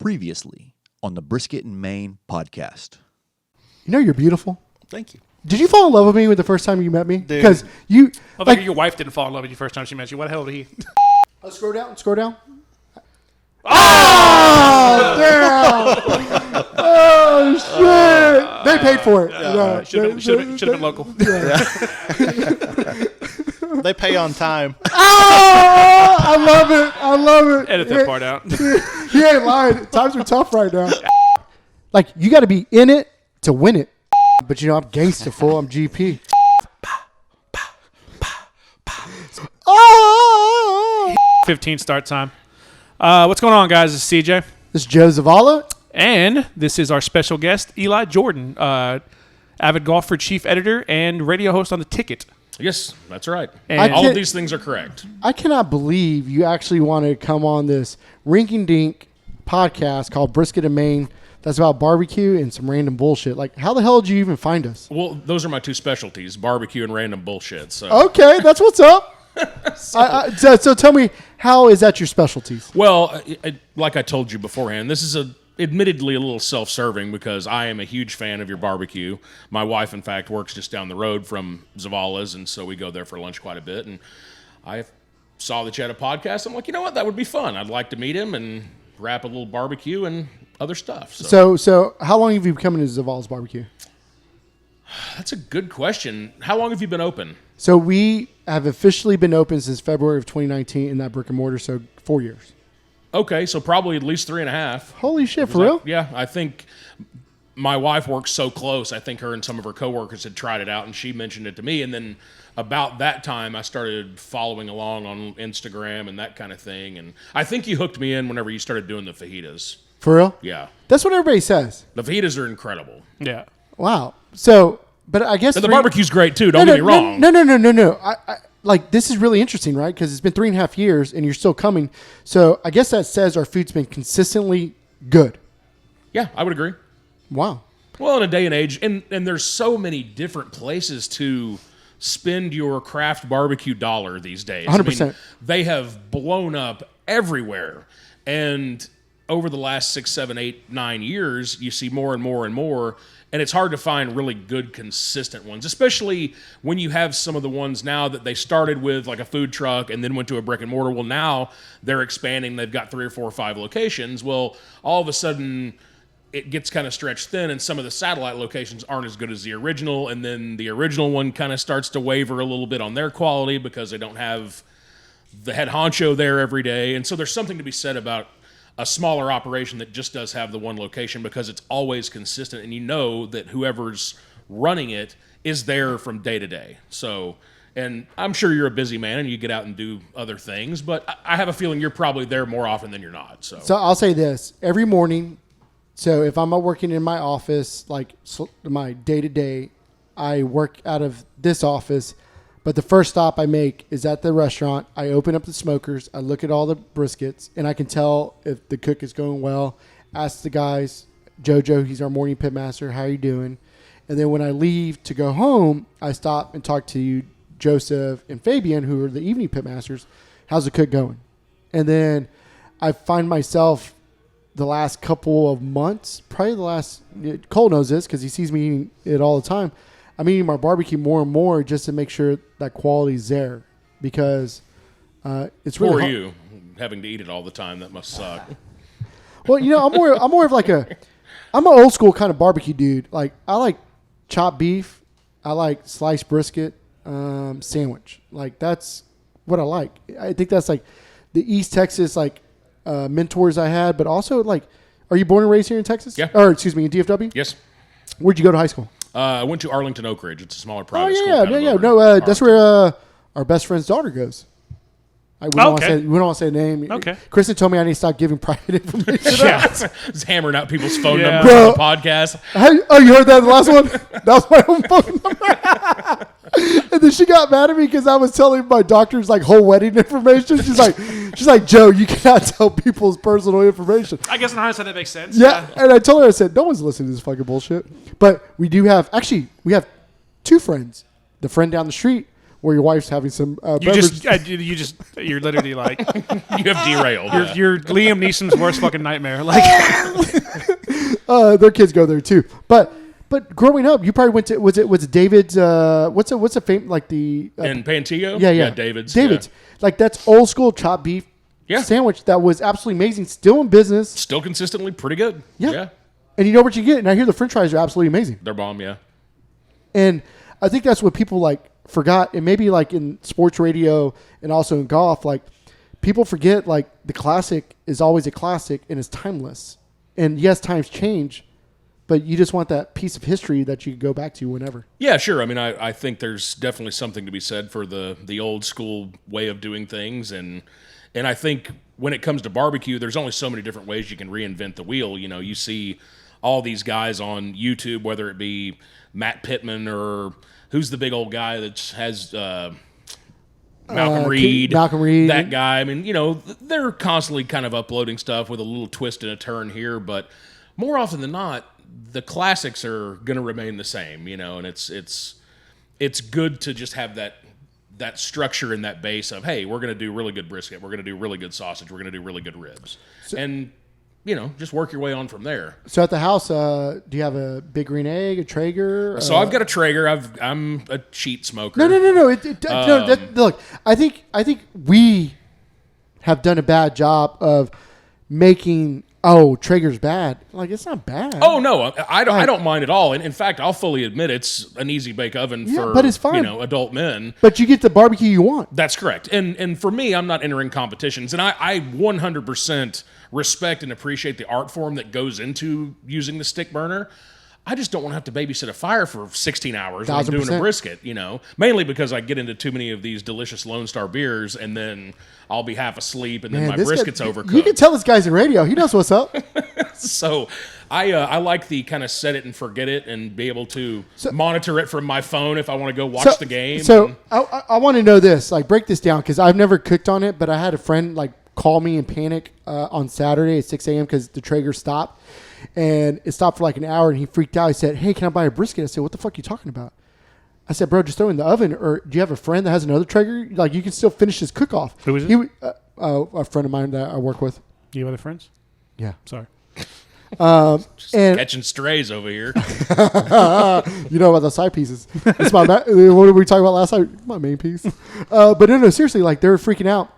Previously on the Brisket and Maine podcast. You know you're beautiful. Thank you. Did you fall in love with me the first time you met me? Because you... I think your wife didn't fall in love with you first time she met you. What the hell did he... Oh, scroll down. Oh, damn. Oh, shit. They paid for it. Should have been local. Yeah. They pay on time. Oh, I love it. Edit that part out. He ain't lying. Times are tough right now. Like, you got to be in it to win it. But, you know, I'm gangster full. I'm GP. Oh! 15 start time. What's going on, guys? This is CJ. This is Joe Zavala. And this is our special guest, Eli Jordan, Avid Golfer, chief editor, and radio host on The Ticket. Yes, that's right. And all of these things are correct. I cannot believe you actually want to come on this rinky-dink podcast called Brisket and Maine that's about barbecue and some random bullshit. Like, how the hell did you even find us? Well, those are my two specialties, barbecue and random bullshit. So. Okay, that's what's up. So tell me, how is that your specialties? Well, like I told you beforehand, this is admittedly a little self-serving because I am a huge fan of your barbecue. My wife, in fact, works just down the road from Zavala's, and so we go there for lunch quite a bit. And I saw that you had a podcast. I'm like, you know what? That would be fun. I'd like to meet him and wrap a little barbecue and other stuff. So how long have you been coming to Zavala's barbecue? That's a good question. How long have you been open? So we have officially been open since February of 2019 in that brick and mortar, so 4 years. Okay, so probably at least 3.5. Holy shit, for real? Yeah, I think my wife works so close. I think her and some of her coworkers had tried it out, and she mentioned it to me. And then about that time, I started following along on Instagram and that kind of thing. And I think you hooked me in whenever you started doing the fajitas. For real? Yeah. That's what everybody says. The fajitas are incredible. Yeah. Wow. So, but I guess... And the barbecue's great, too. Don't get me wrong. No. Like, this is really interesting, right? Because it's been 3.5 years and you're still coming. So I guess that says our food's been consistently good. Yeah, I would agree. Wow. Well, in a day and age, and there's so many different places to spend your craft barbecue dollar these days. 100%. I mean, they have blown up everywhere. And over the last 6, 7, 8, 9 years, you see more and more and more. And it's hard to find really good, consistent ones, especially when you have some of the ones now that they started with like a food truck and then went to a brick and mortar. Well, now they're expanding. They've got 3 or 4 or 5 locations. Well, all of a sudden it gets kind of stretched thin and some of the satellite locations aren't as good as the original. And then the original one kind of starts to waver a little bit on their quality because they don't have the head honcho there every day. And so there's something to be said about a smaller operation that just does have the one location because it's always consistent and you know that whoever's running it is there from day to day. So, and I'm sure you're a busy man and you get out and do other things, but I have a feeling you're probably there more often than you're not. So I'll say this. Every morning, so if I'm working in my office, like my day-to-day, I work out of this office. But the first stop I make is at the restaurant. I open up the smokers. I look at all the briskets, and I can tell if the cook is going well. Ask the guys, JoJo, he's our morning pit master, how are you doing? And then when I leave to go home, I stop and talk to you, Joseph and Fabian, who are the evening pit masters. How's the cook going? And then I find myself the last couple of months, probably the last, Cole knows this because he sees me eating it all the time. I'm eating my barbecue more and more just to make sure that quality's there because it's really for you having to eat it all the time, that must suck. Well, you know, I'm more of like I'm an old school kind of barbecue dude. Like I like chopped beef, I like sliced brisket, sandwich. Like that's what I like. I think that's like the East Texas like mentors I had, but also like, are you born and raised here in Texas? Yeah. Or excuse me, in DFW? Yes. Where'd you go to high school? I went to Arlington Oak Ridge. It's a smaller private school. No, that's where our best friend's daughter goes. We don't want to say the name. Okay. Kristen told me I need to stop giving private information. Yeah, just hammering out people's phone numbers Bro, on the podcast. You heard that in the last one? That was my own phone number. And then she got mad at me because I was telling my doctor's like whole wedding information. She's like, Joe, you cannot tell people's personal information. I guess in hindsight that makes sense. Yeah. And I told her, I said, no one's listening to this fucking bullshit. But we have 2 friends. The friend down the street, where your wife's having some You're literally like, You have derailed. you're Liam Neeson's worst fucking nightmare. Like, their kids go there too. But growing up, you probably went to was it David's? What's a fame like the In Pantego? Yeah, David's. David's. Like that's old school chopped beef sandwich that was absolutely amazing. Still in business. Still consistently pretty good. Yeah. And you know what you get. And I hear the French fries are absolutely amazing. They're bomb. Yeah. And I think that's what people like forgot, and maybe like in sports radio and also in golf, like people forget like the classic is always a classic and is timeless. And yes, times change, but you just want that piece of history that you can go back to whenever. Yeah, sure. I mean, I think there's definitely something to be said for the old school way of doing things, and I think when it comes to barbecue, there's only so many different ways you can reinvent the wheel. You know, you see all these guys on YouTube, whether it be Matt Pittman or who's the big old guy that has Malcolm Reed, that guy. I mean, you know, they're constantly kind of uploading stuff with a little twist and a turn here, but more often than not, the classics are going to remain the same, you know, and it's good to just have that structure and that base of, hey, we're going to do really good brisket, we're going to do really good sausage, we're going to do really good ribs, and you know, just work your way on from there. So at the house, do you have a Big Green Egg, a Traeger? So I've got a Traeger. I'm a cheat smoker. No. Look, I think we have done a bad job of making. Oh, Traeger's bad. Like, it's not bad. Oh no, I don't mind at all. And in fact, I'll fully admit it's an easy bake oven for but it's fine. You know, adult men. But you get the barbecue you want. That's correct. And for me, I'm not entering competitions, and I 100% respect and appreciate the art form that goes into using the stick burner. I just don't want to have to babysit a fire for 16 hours when I'm doing a brisket, you know, mainly because I get into too many of these delicious Lone Star beers and then I'll be half asleep and then my brisket's overcooked. You can tell this guy's in radio. He knows what's up. So I like the kind of set it and forget it and be able to monitor it from my phone if I want to go watch the game. So I want to know this, like break this down because I've never cooked on it, but I had a friend like call me in panic on Saturday at 6 a.m. because the Traeger stopped. And it stopped for like an hour, and he freaked out. He said, "Hey, can I buy a brisket?" I said, "What the fuck are you talking about?" I said, "Bro, just throw it in the oven. Or do you have a friend that has another Traeger? Like, you can still finish his cook-off." Who is it? A friend of mine that I work with. Do you have other friends? Yeah. Sorry. And catching strays over here. You know about the side pieces. It's my what did we talk about last night? My main piece. But no, seriously, like they were freaking out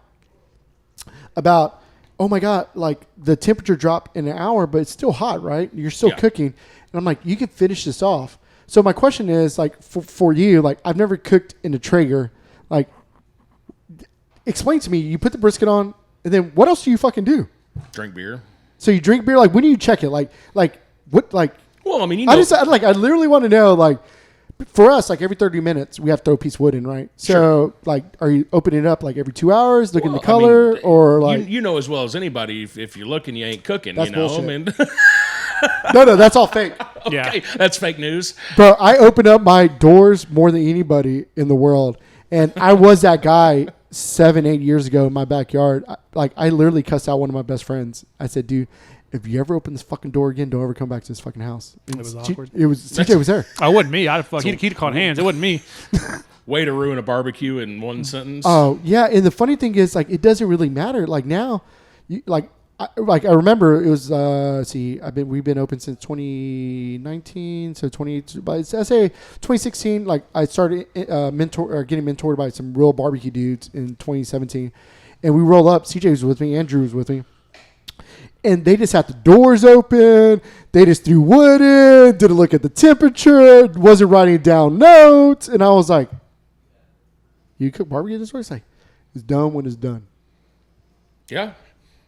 about, oh my God, like the temperature dropped in an hour, but it's still hot, right? You're still cooking. And I'm like, you can finish this off. So my question is like for you, like I've never cooked in a Traeger. Like explain to me, you put the brisket on and then what else do you fucking do? Drink beer. So you drink beer? Like when do you check it? Like what, like, well, I mean, you know, I literally want to know, like, for us, like every 30 minutes, we have to throw a piece of wood in, right? So, sure. Like, are you opening it up like every 2 hours, looking at the color, or like? You know as well as anybody, if you're looking, you ain't cooking. That's you know, bullshit. I mean, No, that's all fake, okay, that's fake news, bro. I open up my doors more than anybody in the world, and I was that guy 7-8 years ago in my backyard. I literally cussed out one of my best friends. I said, dude, if you ever open this fucking door again, don't ever come back to this fucking house. It was awkward. CJ was there. I wasn't me. He'd caught hands. It wasn't me. Way to ruin a barbecue in one sentence. Oh yeah, and the funny thing is, like, it doesn't really matter. Like now, I remember it was. We've been open since 2019, so I say 2016. Like I started getting mentored by some real barbecue dudes in 2017, and we roll up. CJ was with me, Andrew was with me. And they just had the doors open. They just threw wood in, didn't look at the temperature, wasn't writing down notes. And I was like, you cook barbecue this way? It's like, it's done when it's done. Yeah,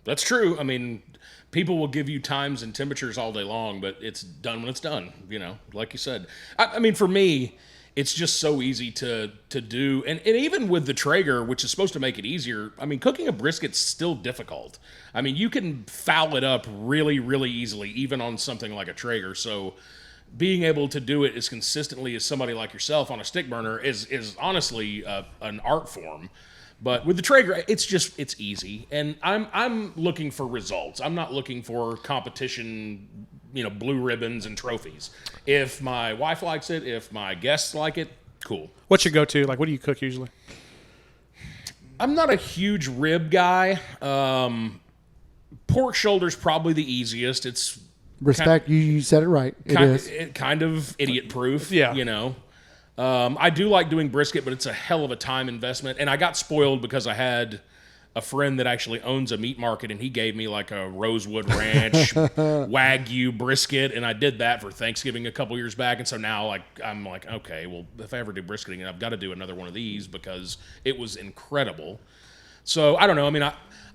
that's true. I mean, people will give you times and temperatures all day long, but it's done when it's done, you know, like you said. I mean, for me, it's just so easy to do. And even with the Traeger, which is supposed to make it easier, I mean, cooking a brisket's still difficult. I mean, you can foul it up really, really easily, even on something like a Traeger. So being able to do it as consistently as somebody like yourself on a stick burner is honestly an art form. But with the Traeger, it's easy. And I'm looking for results. I'm not looking for competition, you know, blue ribbons and trophies. If my wife likes it, if my guests like it, Cool. What's your go-to? Like, what do you cook usually? I'm not a huge rib guy. Pork shoulder's probably the easiest. It's Respect, you said it right. It is. kind of idiot-proof. Yeah. You know. I do like doing brisket, but it's a hell of a time investment. And I got spoiled because I had a friend that actually owns a meat market, and he gave me like a Rosewood Ranch Wagyu brisket, and I did that for Thanksgiving a couple years back. And so now, like, I'm like, okay, well, if I ever do brisketing, I've got to do another one of these because it was incredible. So I don't know. I mean,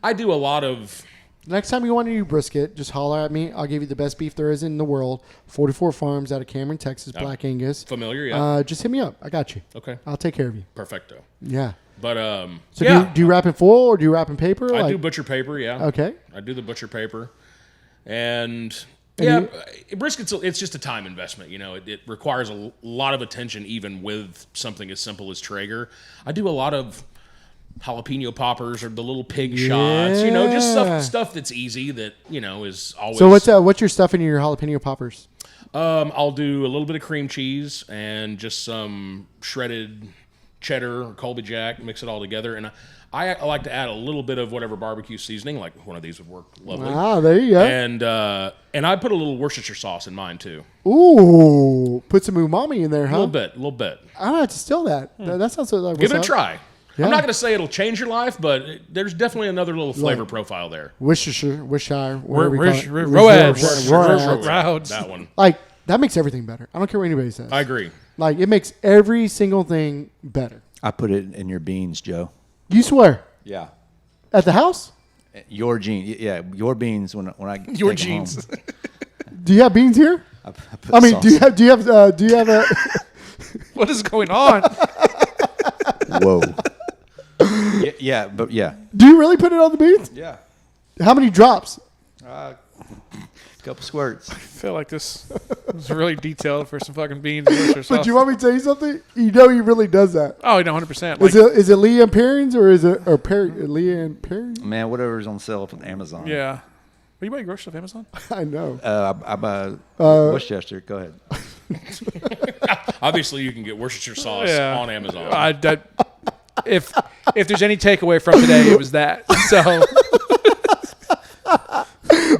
I do a lot of. Next time you want to do brisket, just holler at me. I'll give you the best beef there is in the world. 44 Farms out of Cameron, Texas, Black Angus. Familiar, yeah. Just hit me up. I got you. Okay. I'll take care of you. Perfecto. Yeah. But So yeah. do you wrap in foil or do you wrap in paper? I do butcher paper, yeah. Okay. I do the butcher paper. And brisket's it's just a time investment, you know. It requires a lot of attention even with something as simple as Traeger. I do a lot of jalapeno poppers or the little pig shots, you know, just stuff that's easy that, you know, is always. So what's your stuff in your jalapeno poppers? I'll do a little bit of cream cheese and just some shredded cheddar or Colby Jack, mix it all together, and I like to add a little bit of whatever barbecue seasoning, like one of these would work lovely. Ah, there you go. And I put a little Worcestershire sauce in mine too. Ooh, put some umami in there, huh? A little bit. I'm gonna have to steal that. That sounds like Give it a try. Yeah. I'm not going to say it'll change your life, but there's definitely another little flavor profile there. Worcestershire, Roads. That one. Like, that makes everything better. I don't care what anybody says. I agree. Like, it makes every single thing better. I put it in your beans, Joe. You swear? Yeah. At the house? Your jeans. Yeah, your beans when I Your take 'em home. jeans. Do you have beans here? I put I mean, sauce. do you have a? What is going on? Whoa. Yeah, but yeah. Do you really put it on the beans? Yeah. How many drops? A couple squirts. I feel like this is really detailed for some fucking beans and Worcestershire sauce. But you want me to tell you something? You know he really does that. Oh, no, 100%. Is it Leanne Perrins or is it Leanne Perrins? Man, whatever's on sale from Amazon. Yeah. Are you buying groceries off Amazon? I know. I buy Worcester. Go ahead. Obviously, you can get Worcestershire sauce on Amazon. If there's any takeaway from today, it was that. So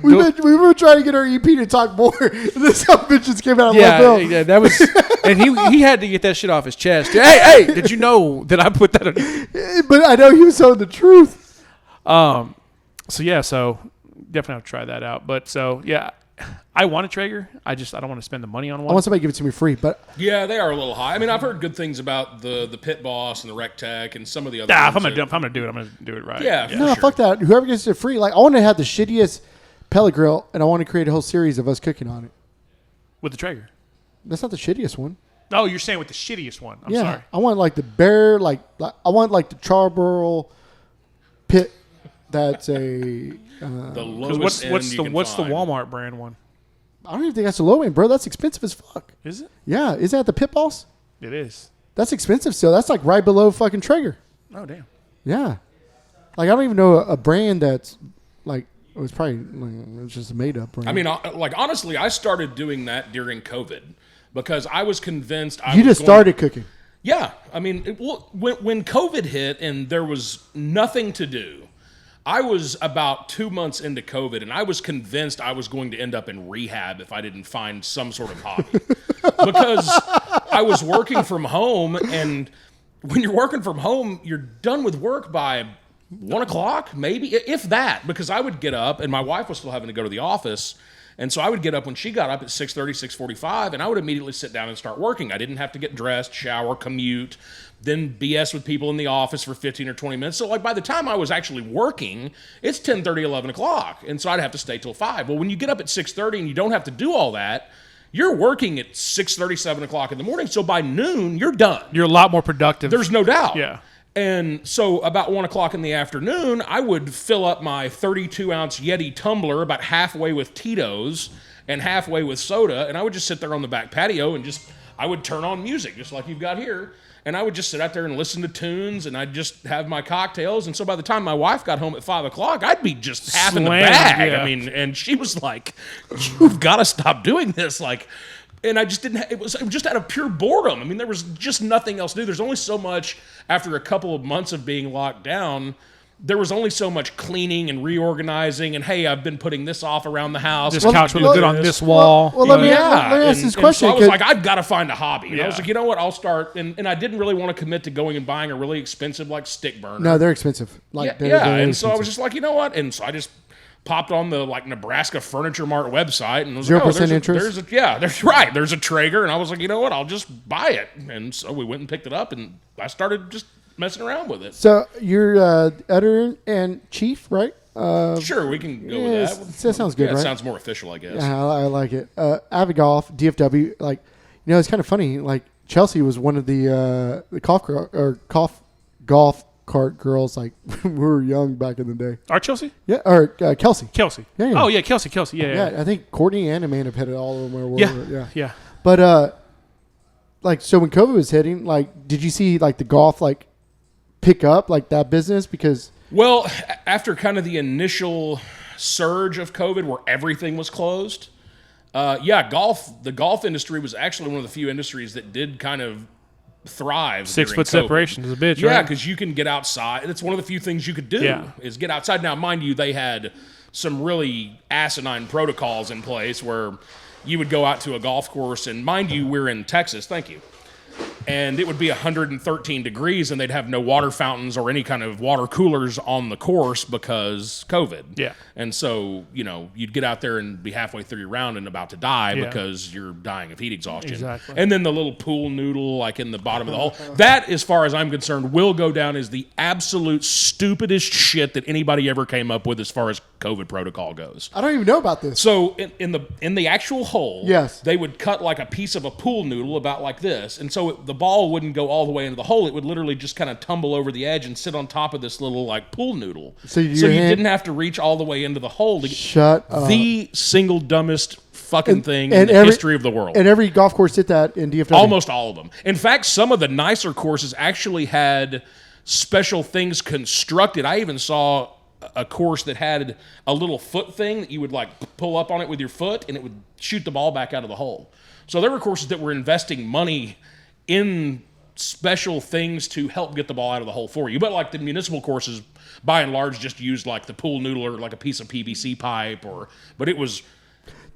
we were trying to get our EP to talk more. This how bitches came out of left field. yeah, that was, and he had to get that shit off his chest. Hey, did you know that I put that on? But I know he was telling the truth. So definitely have to try that out. But so yeah, I want a Traeger. I don't want to spend the money on one. I want somebody to give it to me free, but Yeah, they are a little high. I mean, I've heard good things about the Pit Boss and the Rec Tech and some of the other. If ones I'm gonna do it, I'm gonna do it right. Yeah. no, For sure. fuck that. Whoever gets it free, like I want to have the shittiest pellet grill, and I want to create a whole series of us cooking on it. With the Traeger. That's not the shittiest one. Oh, you're saying with the shittiest one. I'm sorry. I want like the bear, like I want like the Charborough pit. That's a. The What's lowest the end what's the find. Walmart brand one? I don't even think that's a low end, bro. That's expensive as fuck. Is it? Yeah, isn't that the Pit Boss? It is. That's expensive still. That's like right below fucking Traeger. Oh damn. Yeah, like I don't even know a brand that's like it was probably it was just a made up brand. I mean, like honestly, I started doing that during COVID because I was convinced you just started cooking. Yeah, I mean, when COVID hit and there was nothing to do, I was about 2 months into COVID, and I was convinced I was going to end up in rehab if I didn't find some sort of hobby. Because I was working from home, and when you're working from home, you're done with work by 1 o'clock, maybe, if that. Because I would get up, and my wife was still having to go to the office, and so I would get up when she got up at 6:30, 6:45, and I would immediately sit down and start working. I didn't have to get dressed, shower, commute, then BS with people in the office for 15 or 20 minutes. So like by the time I was actually working, it's 10:30, 11 o'clock. And so I'd have to stay till 5. Well, when you get up at 6:30 and you don't have to do all that, you're working at 6:30, 7 o'clock in the morning. So by noon, you're done. You're a lot more productive. There's no doubt. Yeah. And so about 1 o'clock in the afternoon, I would fill up my 32-ounce Yeti tumbler about halfway with Tito's and halfway with soda, and I would just sit there on the back patio and I would turn on music, just like you've got here, and I would just sit out there and listen to tunes, and I'd just have my cocktails, and so by the time my wife got home at 5 o'clock, I'd be just half in the Slammed, bag. yeah. I mean, and she was like, you've got to stop doing this. Like, And I just didn't. It was just out of pure boredom. I mean, there was just nothing else to do. There's only so much after a couple of months of being locked down. There was only so much cleaning and reorganizing, and hey, I've been putting this off around the house. This couch would look good on this wall. Well, let me ask this question. So I was like, I've got to find a hobby. And I was Yeah. like, you know what? I'll start. And I didn't really want to commit to going and buying a really expensive like stick burner. No, they're expensive. Like, Yeah. they're And expensive. so I was just like, you know what? And so I just popped on the like Nebraska Furniture Mart website and was 0% like, interest? There's a Traeger, and I was like, you know what? I'll just buy it. And so we went and picked it up, and I started just messing around with it. So you're editor and chief, right? Sure, we can go yeah, with that sounds good, Yeah, it right? sounds more official, I guess. Yeah, I like it. Avid Golf, DFW. Like, it's kind of funny. Like Chelsea was one of the golf cart girls. Like we were young back in the day. Our Chelsea? Yeah, or Kelsey. Kelsey. Yeah, yeah. Oh, yeah, Kelsey. Yeah. Yeah, I think Courtney and Amanda have hit it all of them. Yeah. But like, so when COVID was hitting, like, did you see like the golf like pick up like that business? Because Well, after kind of the initial surge of COVID where everything was closed, the golf industry was actually one of the few industries that did kind of thrive. 6 during foot COVID. separation is a bitch, Yeah, right? because you can get outside. It's one of the few things you could do Yeah. is get outside. Now, mind you, they had some really asinine protocols in place where you would go out to a golf course, and mind you, we're in Texas. Thank you. And it would be 113 degrees, and they'd have no water fountains or any kind of water coolers on the course because COVID. Yeah. And so, you'd get out there and be halfway through your round and about to die Yeah. because you're dying of heat exhaustion. Exactly. And then the little pool noodle, like in the bottom of the hole, that, as far as I'm concerned, will go down as the absolute stupidest shit that anybody ever came up with as far as COVID protocol goes. I don't even know about this. So in the actual hole, Yes. they would cut like a piece of a pool noodle about like this, and so the ball wouldn't go all the way into the hole. It would literally just kind of tumble over the edge and sit on top of this little like pool noodle. So you didn't have to reach all the way into the hole to get Shut up. the single dumbest fucking thing in and the history of the world. And every golf course did that in DFW. Almost all of them. In fact, some of the nicer courses actually had special things constructed. I even saw a course that had a little foot thing that you would like pull up on it with your foot, and it would shoot the ball back out of the hole. So there were courses that were investing money in special things to help get the ball out of the hole for you. But like the municipal courses, by and large, just used like the pool noodle or like a piece of PVC pipe, but it was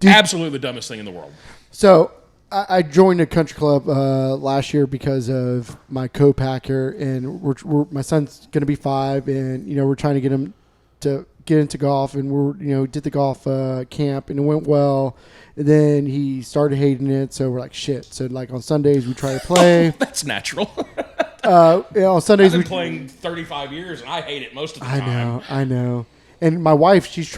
absolutely the dumbest thing in the world. So I joined a country club last year because of my co-packer, and my son's going to be 5, and we're trying to get him to get into golf, and did the golf camp, and it went well. And then he started hating it, so we're like, shit. So like on Sundays we try to play. That's natural. On Sundays I've we been playing 35 years, and I hate it most of the time. I know. And my wife, she's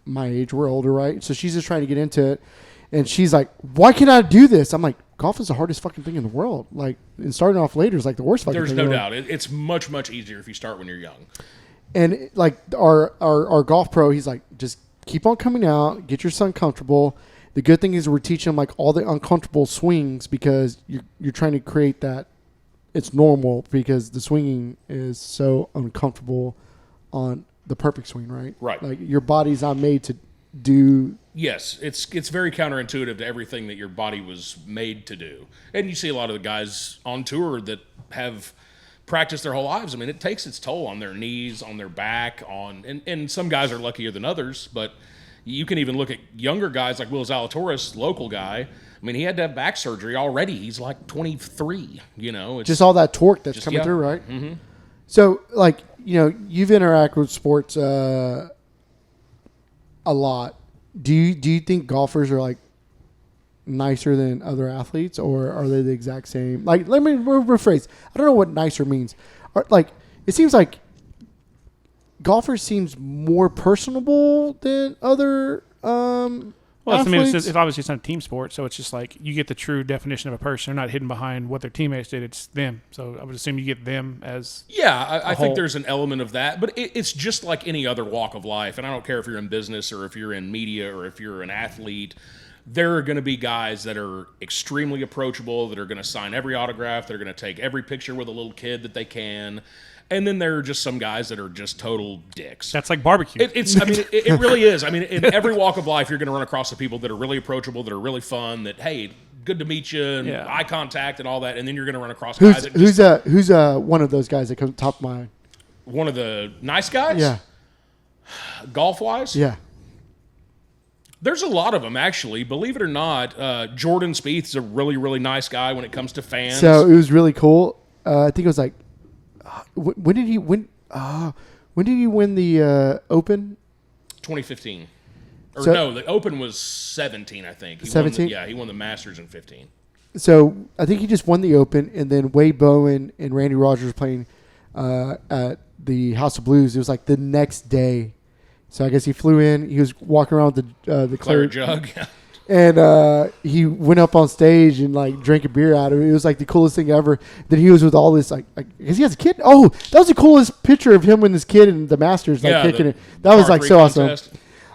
my age, we're older, right? So she's just trying to get into it, and she's like, "Why can't I do this?" I'm like, "Golf is the hardest fucking thing in the world. Like, and starting off later is like the worst fucking There's thing." no in the doubt. It's much, much easier if you start when you're young. And like our golf pro, he's like, "Just keep on coming out, get your son comfortable." The good thing is we're teaching him like all the uncomfortable swings because you're trying to create that it's normal because the swinging is so uncomfortable on the perfect swing, right? Right. Like your body's not made to do. Yes, it's very counterintuitive to everything that your body was made to do. And you see a lot of the guys on tour that have practiced their whole lives. I mean, it takes its toll on their knees, on their back, and some guys are luckier than others, but you can even look at younger guys like Will Zalatoris, local guy. I mean, he had to have back surgery already. He's like 23, It's Just all that torque that's coming through, right? Mm-hmm. So, like, you've interacted with sports a lot. Do you think golfers are, like, nicer than other athletes, or are they the exact same? Like, let me rephrase. I don't know what nicer means. It seems like golfers seems more personable than other Well, I mean, athletes. it's obviously it's not a team sport, so it's just like you get the true definition of a person. They're not hidden behind what their teammates did. It's them. So I would assume you get them as I whole. think there's an element of that, but it's just like any other walk of life. And I don't care if you're in business or if you're in media or if you're an athlete. there are going to be guys that are extremely approachable, that are going to sign every autograph, they're going to take every picture with a little kid that they can. And then there are just some guys that are just total dicks. That's like barbecue. It really is. I mean, in every walk of life, you're going to run across the people that are really approachable, that are really fun, that, hey, good to meet you, and eye contact and all that. And then you're going to run across guys that who's one of those guys that comes top of mind? One of the nice guys? Yeah. Golf-wise? Yeah. There's a lot of them, actually. Believe it or not, Jordan Spieth is a really, really nice guy when it comes to fans. So it was really cool. I think it was like, when did he win? When did he win the Open? 2015. So, no, the Open was 17, I think. 17? He won the Masters in 15. So I think he just won the Open, and then Wade Bowen and Randy Rogers were playing at the House of Blues. It was like the next day. So I guess he flew in. He was walking around with the Claret jug. And he went up on stage and like drank a beer out of it. It was like the coolest thing ever. Then he was with all this because he has a kid. Oh, that was the coolest picture of him and his kid in the Masters, like kicking it. That was like so contest.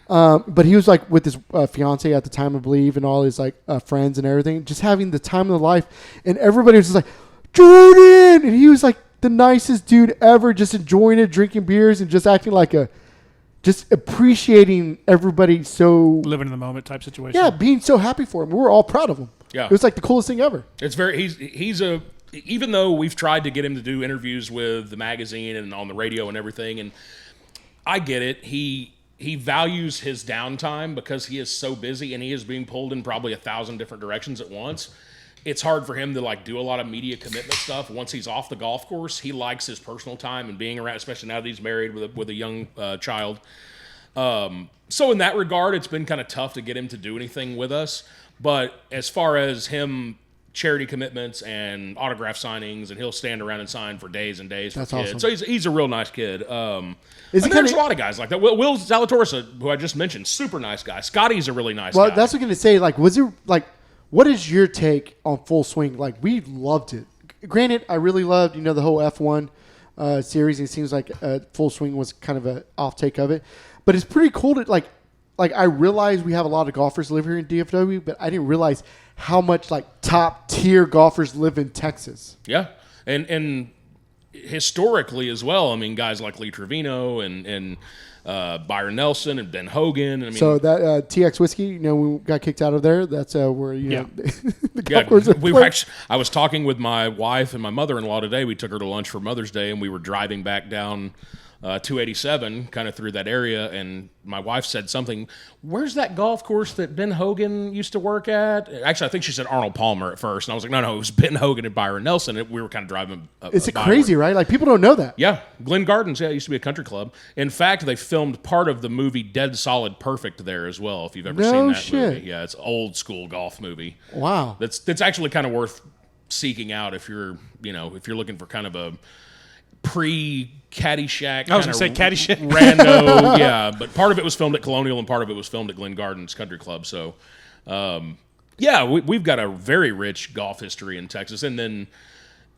Awesome. But he was like with his fiance at the time, I believe, and all his like friends and everything, just having the time of their life. And everybody was just like, Jordan, and he was like the nicest dude ever, just enjoying it, drinking beers, and just acting like just appreciating everybody, so living in the moment type situation. Yeah, being so happy for him. We were all proud of him. Yeah, it was like the coolest thing ever. It's even though we've tried to get him to do interviews with the magazine and on the radio and everything, and I get it. He values his downtime because he is so busy and he is being pulled in probably 1,000 different directions at once. It's hard for him to like do a lot of media commitment stuff. Once he's off the golf course, he likes his personal time and being around, especially now that he's married with a young child. So in that regard, it's been kind of tough to get him to do anything with us. But as far as him, charity commitments and autograph signings, and he'll stand around and sign for days and days for That's kids. awesome. So he's a real nice kid. There's a lot of guys like that. Will Zalatoris, who I just mentioned, super nice guy. Scotty's a really nice guy. Well, that's what I'm going to say. Like, was it like, what is your take on Full Swing? Like, we loved it. Granted, I really loved, the whole F1 series. It seems like Full Swing was kind of an off take of it. But it's pretty cool to, like I realize we have a lot of golfers live here in DFW, but I didn't realize how much, like, top-tier golfers live in Texas. Yeah. And historically as well, I mean, guys like Lee Trevino and Byron Nelson and Ben Hogan. I mean, so that TX Whiskey, we got kicked out of there. That's where the golfers I was talking with my wife and my mother-in-law today. We took her to lunch for Mother's Day, and we were driving back down 287, kind of through that area, and my wife said something. Where's that golf course that Ben Hogan used to work at? Actually, I think she said Arnold Palmer at first, and I was like, no, it was Ben Hogan and Byron Nelson. We were kind of driving. It's crazy, right? Like, people don't know that. Yeah, Glen Gardens. Yeah, it used to be a country club. In fact, they filmed part of the movie Dead Solid Perfect there as well. If you've ever seen that movie, yeah, it's an old school golf movie. Wow, that's actually kind of worth seeking out if you're looking for kind of a pre-Caddyshack. I was going to say Caddyshack. Rando, yeah. But part of it was filmed at Colonial and part of it was filmed at Glen Gardens Country Club. So, we've got a very rich golf history in Texas. And then,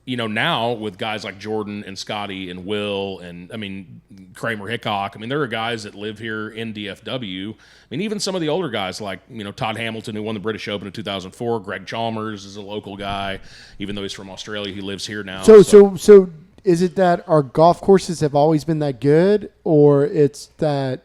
now with guys like Jordan and Scotty and Will and, Kramer Hickok, there are guys that live here in DFW. Even some of the older guys like, Todd Hamilton, who won the British Open in 2004. Greg Chalmers is a local guy. Even though he's from Australia, he lives here now. So is it that our golf courses have always been that good, or it's that?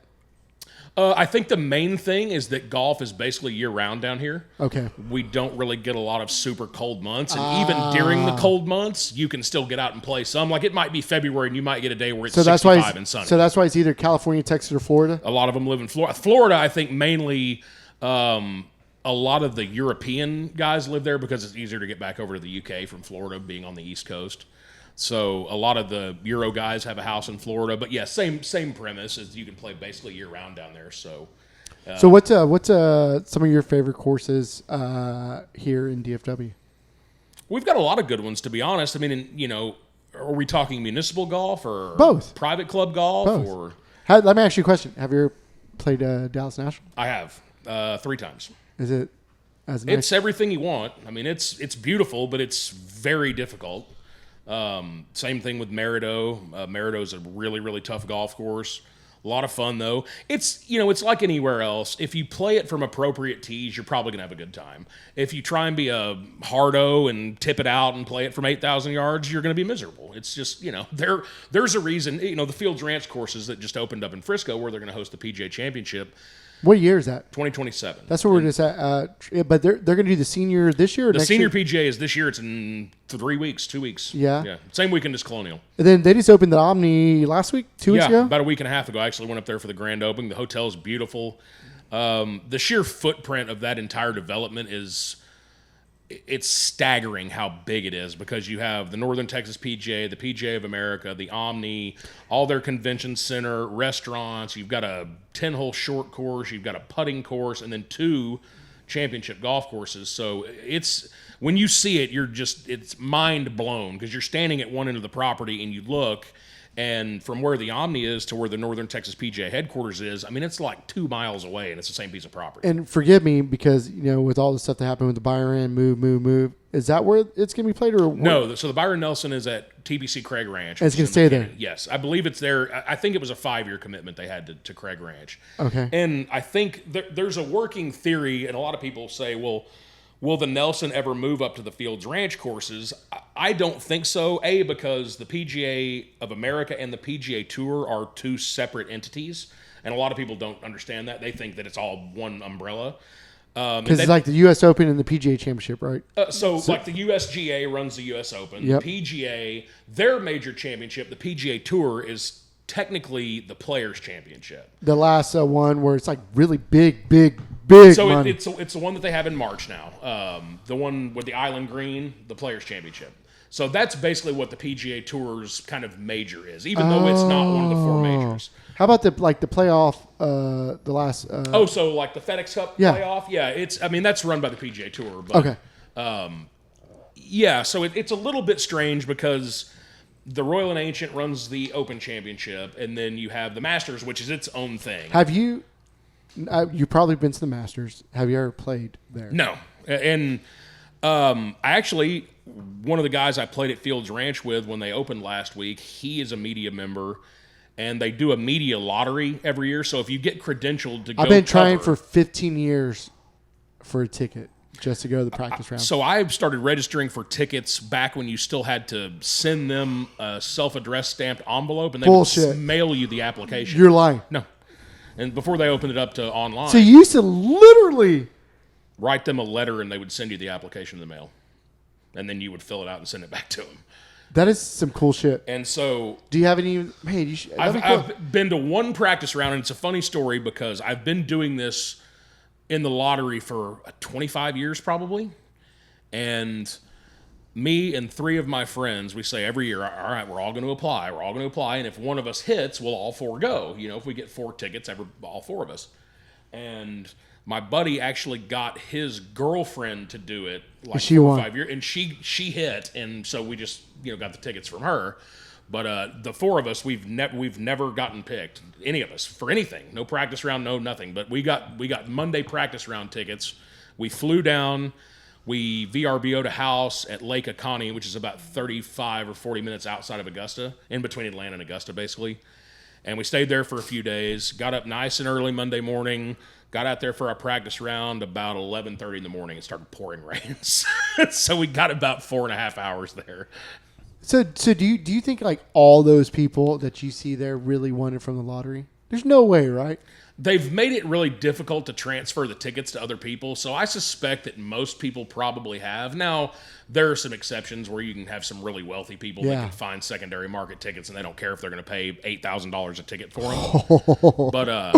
I think the main thing is that golf is basically year-round down here. Okay. We don't really get a lot of super cold months, and even during the cold months, you can still get out and play some. Like, it might be February, and you might get a day where it's 65 and sunny. So that's why it's either California, Texas, or Florida? A lot of them live in Florida. Florida, I think, mainly a lot of the European guys live there because it's easier to get back over to the UK from Florida, being on the East Coast. So a lot of the Euro guys have a house in Florida, but yeah, same premise as you can play basically year round down there. So what's some of your favorite courses here in DFW? We've got a lot of good ones, to be honest. Are we talking municipal golf or both? Private club golf? Both. Or let me ask you a question. Have you ever played Dallas National? I have 3 times. Is it as nice? It's everything you want. It's beautiful, but it's very difficult. Same thing with Merido. Merido's a really, really tough golf course. A lot of fun, though. It's, it's like anywhere else. If you play it from appropriate tees, you're probably going to have a good time. If you try and be a hardo and tip it out and play it from 8,000 yards, you're going to be miserable. It's just, there's a reason, the Fields Ranch courses that just opened up in Frisco where they're going to host the PGA Championship. What year is that? 2027. That's what we're just at. But they're going to do the senior this year or The next senior year? PGA is this year. It's in 3 weeks, 2 weeks. Yeah. Same weekend as Colonial. And then they just opened the Omni last week, 2 weeks ago? About a week and a half ago. I actually went up there for the grand opening. The hotel is beautiful. The sheer footprint of that entire development it's staggering how big it is, because you have the Northern Texas PGA, the PGA of America, the Omni, all their convention center, restaurants. You've got a 10-hole short course. You've got a putting course, and then 2 championship golf courses. So when you see it, it's mind blown, because you're standing at one end of the property and you look, and from where the Omni is to where the Northern Texas PGA headquarters is, it's like 2 miles away, and it's the same piece of property. And forgive me, because, with all the stuff that happened with the Byron move, is that where it's going to be played? Or No, so the Byron Nelson is at TPC Craig Ranch. It's going to stay there? Yes, I believe it's there. I think it was a 5-year commitment they had to Craig Ranch. Okay. And I think there's a working theory, and a lot of people say, well, will the Nelson ever move up to the Fields Ranch courses? I don't think so. A, because the PGA of America and the PGA Tour are 2 separate entities, and a lot of people don't understand that. They think that it's all one umbrella. Because it's like the U.S. Open and the PGA Championship, right? So like the USGA runs the U.S. Open. Yep. The PGA, their major championship, the PGA Tour, is technically the Players' Championship. The last one where it's like really big So money. it's the one that they have in March now. The one with the Island Green, the Players' Championship. So that's basically what the PGA Tour's kind of major is, even though it's not one of the 4 majors. How about the playoff? The last. So like the FedEx Cup Yeah. playoff? Yeah, that's run by the PGA Tour. But, okay. So it's a little bit strange, because the Royal and Ancient runs the Open Championship, and then you have the Masters, which is its own thing. Have you? You've probably been to the Masters. Have you ever played there? No, and I actually, one of the guys I played at Fields Ranch with when they opened last week, he is a media member, and they do a media lottery every year. So if you get credentialed to go, I've been trying for 15 years for a ticket just to go to the practice round. So I started registering for tickets back when you still had to send them a self-addressed stamped envelope, and they would mail you the application. You're lying. No. And before they opened it up to online, So you used to literally write them a letter, and they would send you the application in the mail, and then you would fill it out and send it back to them. That is some cool shit. And so, do you have any? Hey, you should, I've been to one practice round, and it's a funny story, because I've been doing this in the lottery for 25 years probably, and me and 3 of my friends, we say every year, all right, we're all going to apply, and if one of us hits, we'll all 4 go. If we get 4 tickets, all 4 of us. And my buddy actually got his girlfriend to do it like 4 or 5 years, and she hit, and so we just got the tickets from her. But the 4 of us, we've never gotten picked, any of us, for anything. No practice round, no nothing. But we got Monday practice round tickets. We flew down. We VRBO'd a house at Lake Oconee, which is about 35 or 40 minutes outside of Augusta, in between Atlanta and Augusta, basically. And we stayed there for a few days, got up nice and early Monday morning, got out there for our practice round about 11:30 in the morning. It started pouring rain. So we got about 4.5 hours there. So do you think like all those people that you see there really won it from the lottery? There's no way, right? They've made it really difficult to transfer the tickets to other people, so I suspect that most people probably have. Now, there are some exceptions where you can have some really wealthy people that can find secondary market tickets, and they don't care if they're going to pay $8,000 a ticket for them. But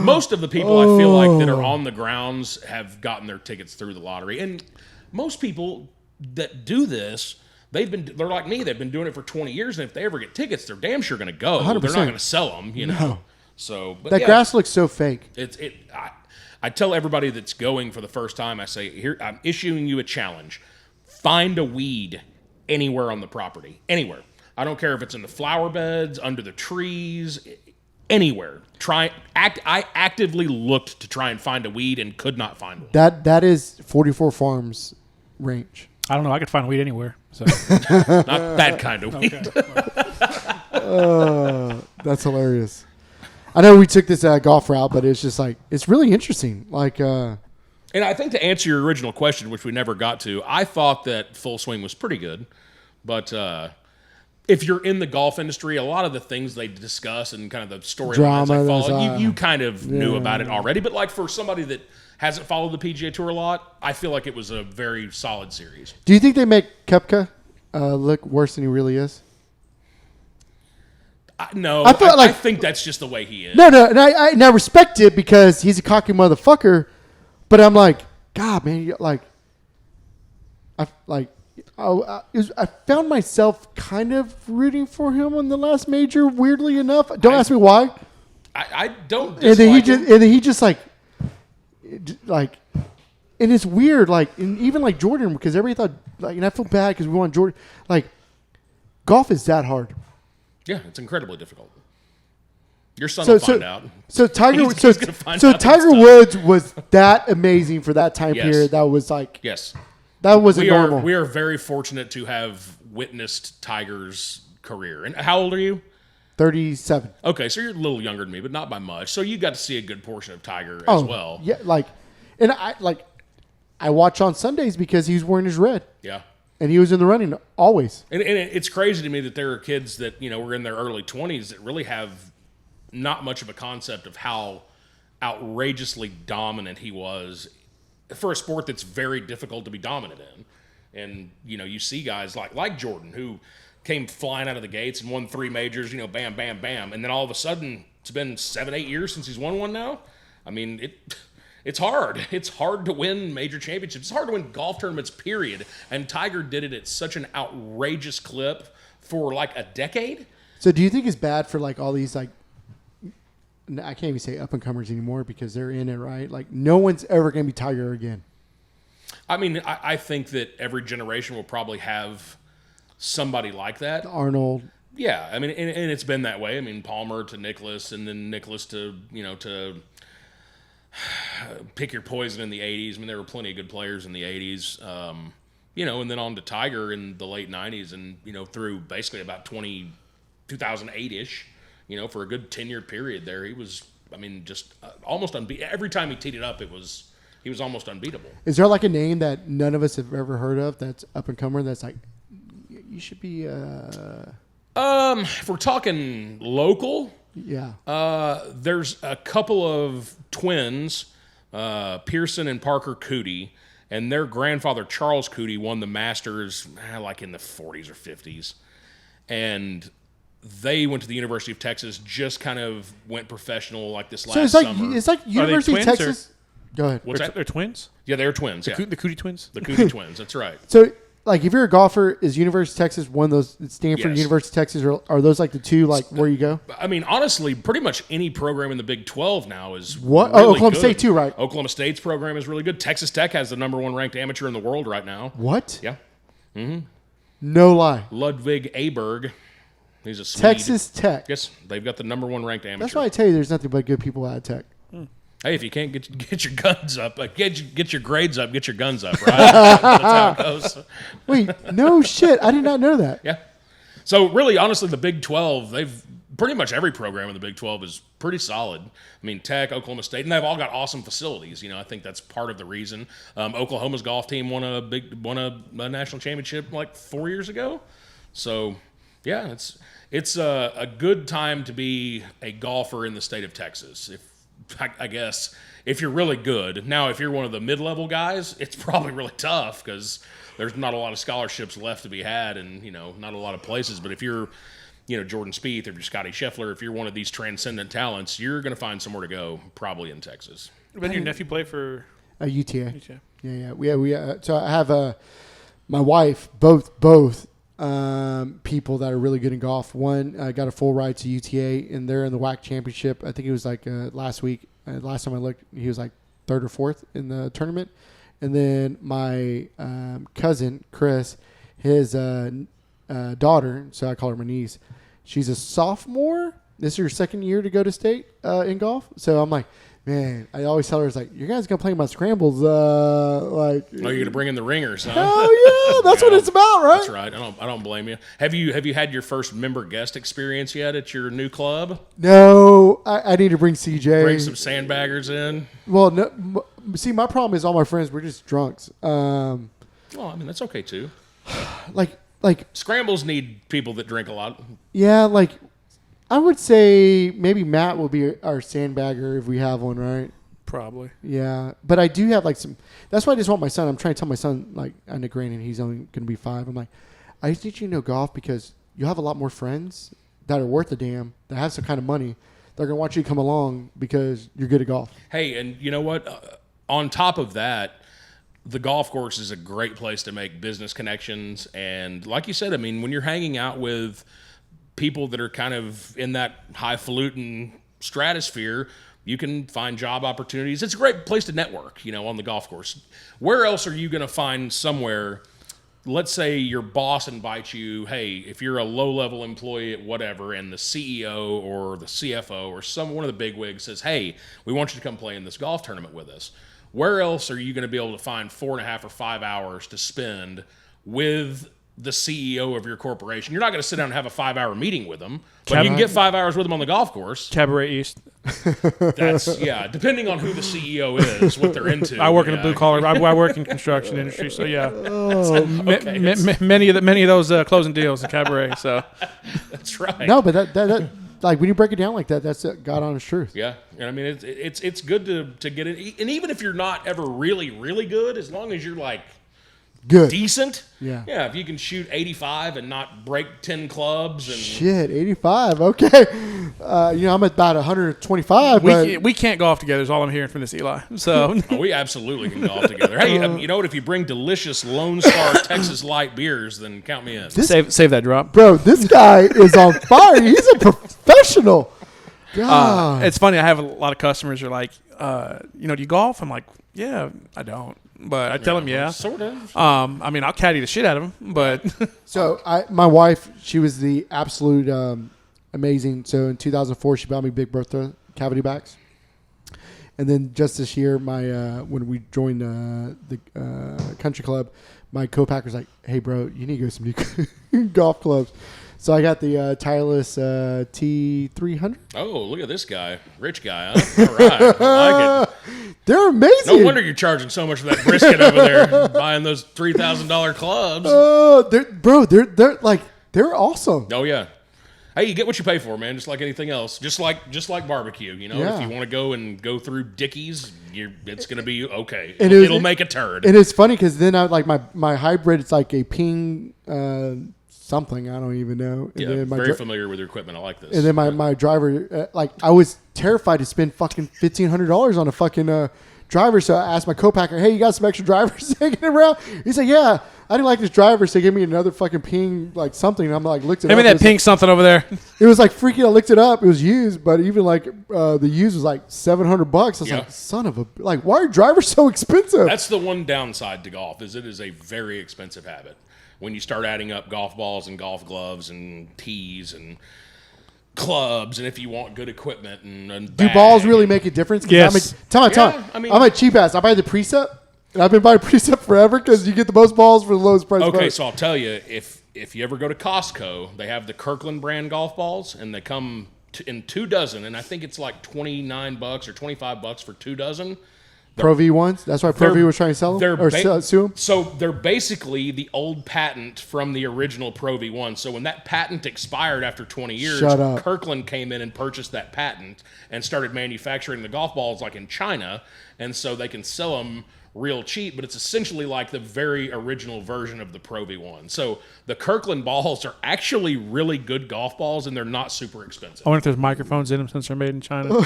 most of the people I feel like that are on the grounds have gotten their tickets through the lottery. And most people that do this, they're like me. They've been doing it for 20 years, and if they ever get tickets, they're damn sure going to go. 100%. They're not going to sell them, No. So that grass looks so fake. I tell everybody that's going for the first time, I say, here, I'm issuing you a challenge. Find a weed anywhere on the property. Anywhere. I don't care if it's in the flower beds, under the trees, anywhere. I actively looked to try and find a weed and could not find one. That is 44 Farms range. I don't know. I could find weed anywhere. So Not that kind of weed. Okay. That's hilarious. I know we took this golf route, but it's just like it's really interesting. Like, And I think to answer your original question, which we never got to, I thought that Full Swing was pretty good. But if you're in the golf industry, a lot of the things they discuss and kind of the storylines they follow, you kind of knew about it already. But like for somebody that hasn't followed the PGA Tour a lot, I feel like it was a very solid series. do you think they make Koepka look worse than he really is? No, I I think that's just the way he is. No, and I respect it because he's a cocky motherfucker. But I'm like, God, man, I found myself kind of rooting for him on the last major. Weirdly enough, don't ask me why. I don't. And then he him. just and it's weird. Like, and even like Jordan, because everybody thought and I feel bad because we want Jordan. Like, golf is that hard. Yeah, it's incredibly difficult. Your son will find out. So Tiger, He's gonna find out Tiger Woods was that amazing for that time Yes. period. That was like, Yes. that wasn't normal. We are very fortunate to have witnessed Tiger's career. And how old are you? 37. Okay, so you're a little younger than me, but not by much. So you got to see a good portion of Tiger as well. Yeah, and I watch on Sundays because he was wearing his red. Yeah. And he was in the running always. And it's crazy to me that there are kids that, were in their early 20s that really have not much of a concept of how outrageously dominant he was for a sport that's very difficult to be dominant in. And, you see guys like Jordan who came flying out of the gates and won 3 majors, bam, bam, bam. And then all of a sudden, it's been 7-8 years since he's won one now. I mean, it's hard. It's hard to win major championships. It's hard to win golf tournaments, period. And Tiger did it at such an outrageous clip for like a decade. So do you think it's bad for like all these like, I can't even say up and comers anymore because they're in it, right? Like no one's ever going to be Tiger again. I mean, I think that every generation will probably have somebody like that. Arnold. Yeah, I mean, and it's been that way. I mean, Palmer to Nicklaus, and then Nicklaus to to pick your poison in the 80s. I mean, there were plenty of good players in the 80s. And then on to Tiger in the late 90s, and through basically about 2008-ish. For a good 10-year period there, he was, just almost unbeatable. Every time he teed it up, he was almost unbeatable. Is there like a name that none of us have ever heard of that's up and comer that's like, you should be... If we're talking local, yeah. There's a couple of twins, Pearson and Parker Cootie, and their grandfather, Charles Cootie, won the Masters like in the 40s or 50s. And they went to the University of Texas, just kind of went professional like this last summer. It's like University of twins, Texas. Go ahead. What's that? They're twins? Yeah, they're twins. The Cootie twins? The Cootie twins, that's right. So, like, if you're a golfer, is University of Texas one of those, Stanford, Yes. University of Texas, or are those like the two, like, where you go? I mean, honestly, pretty much any program in the Big 12 now is What? really Oklahoma good. State too, right? Oklahoma State's program is really good. Texas Tech has the #1 ranked amateur in the world right now. What? Yeah. No lie. Ludwig Aberg. He's a Swede. Texas Tech. Yes, they've got the #1 ranked amateur. That's why I tell you there's nothing but good people at Tech. Hey, if you can't get your guns up, get your grades up, get your guns up, right? That's how it goes. Wait, no shit. I did not know that. Yeah. So really, honestly, the Big 12, they've pretty much every program in the Big 12 is pretty solid. I mean, Tech, Oklahoma State, and they've all got awesome facilities. I think that's part of the reason. Oklahoma's golf team won a national championship like 4 years ago. So, yeah, it's a good time to be a golfer in the state of Texas. I guess if you're really good. Now, if you're one of the mid-level guys, it's probably really tough because there's not a lot of scholarships left to be had, and not a lot of places. But if you're Jordan Spieth or you're Scotty Scheffler, if you're one of these transcendent talents, you're going to find somewhere to go, probably in Texas. Did your nephew play for UTA? UTA? Yeah. So I have my wife, both people that are really good in golf. One got a full ride to UTA, and they're in the WAC championship. I think it was like last week. Last time I looked, he was like 3rd or 4th in the tournament. And then my cousin, Chris, his daughter, so I call her my niece, she's a sophomore. This is her 2nd year to go to state in golf. So I'm like, Man, I always tell her, it's like, you guys gonna play my scrambles, like. Oh, you're gonna bring in the ringers, huh? Hell yeah, that's what it's about, right? That's right. I don't blame you. Have you had your first member guest experience yet at your new club? No, I need to bring CJ. Bring some sandbaggers in. Well, no, see, my problem is all my friends, we're just drunks. Well, I mean, that's okay too. Like Scrambles need people that drink a lot. yeah, like I would say maybe Matt will be our sandbagger if we have one, right? Probably. Yeah, but I do have like some. That's why I just want my son. I'm trying to tell my son, like, and granted he's only going to be 5. I'm like, I just need you to know golf because you'll have a lot more friends that are worth a damn, that have some kind of money. They're going to want you to come along because you're good at golf. Hey, and you know what? On top of that, the golf course is a great place to make business connections. And like you said, I mean, when you're hanging out with people that are kind of in that highfalutin stratosphere, you can find job opportunities. It's a great place to network, on the golf course. Where else are you going to find somewhere? Let's say your boss invites you, hey, if you're a low-level employee at whatever, and the CEO or the CFO or one of the bigwigs says, hey, we want you to come play in this golf tournament with us. Where else are you going to be able to find 4.5 or 5 hours to spend with the CEO of your corporation? You're not going to sit down and have a 5-hour meeting with them, but you can get 5 hours with them on the golf course. Cabaret East. That's, depending on who the CEO is, what they're into. I work in a blue collar. I work in construction industry, so yeah. Okay, Many of those closing deals in Cabaret. So that's right. No, but that like when you break it down like that, that's God honest truth. Yeah, and I mean it's good to get it, and even if you're not ever really really good, as long as you're like Good. decent. Yeah. Yeah, if you can shoot 85 and not break 10 clubs and Shit, 85. Okay. I'm at about 125. we can't golf together is all I'm hearing from this Eli. So we absolutely can golf together. Hey, you know what? If you bring delicious Lone Star Texas Light beers, then count me in. save that drop. Bro, this guy is on fire. He's a professional. God. It's funny. I have a lot of customers who are like, do you golf? I'm like, yeah, I don't. But I tell them, yeah. Sort of. I mean, I'll caddy the shit out of them, but So my wife, she was the absolute amazing. So in 2004, she bought me Big Bertha cavity backs. And then just this year, when we joined the country club, my co-packer's like, hey, bro, you need to go some new golf clubs. So I got the Tireless T300. Oh, look at this guy. Rich guy, huh? All right. I like it. They're amazing. No wonder you're charging so much for that brisket over there, buying those $3,000 clubs. They're awesome. Oh, yeah. Hey, you get what you pay for, man, just like anything else. Just like barbecue, Yeah. If you want to go through Dickies, it's going to be okay. And It'll make a turd. And it's funny because then I like my hybrid, it's like a Ping something, I don't even know. And Yeah, then very familiar with your equipment. I like this. And then my driver, I was terrified to spend fucking $1,500 on a fucking driver. So I asked my co-packer, hey, you got some extra drivers hanging around? He's like, yeah, I didn't like this driver, so give me another fucking Ping, like something. And I'm like, looked it up. give me that pink something over there. It was like freaking, I looked it up. It was used, but even like the used was like $700. I was like, son of a, like, why are drivers so expensive? That's the one downside to golf, is it is a very expensive habit. When you start adding up golf balls and golf gloves and tees and clubs, and if you want good equipment and do balls really make a difference? Yes. I'm a cheap ass. I buy the Precept, and I've been buying Precept forever because you get the most balls for the lowest price. Okay, so I'll tell you, if you ever go to Costco, they have the Kirkland brand golf balls, and they come in 2 dozen, and I think it's like $29 or $25 for 2 dozen. Pro V ones. That's why Pro V was trying to sell them or sue them. So they're basically the old patent from the original Pro V1. So when that patent expired after 20 years, Kirkland came in and purchased that patent and started manufacturing the golf balls like in China, and so they can sell them real cheap. But it's essentially like the very original version of the Pro V1. So the Kirkland balls are actually really good golf balls, and they're not super expensive. I wonder if there's microphones in them since they're made in China.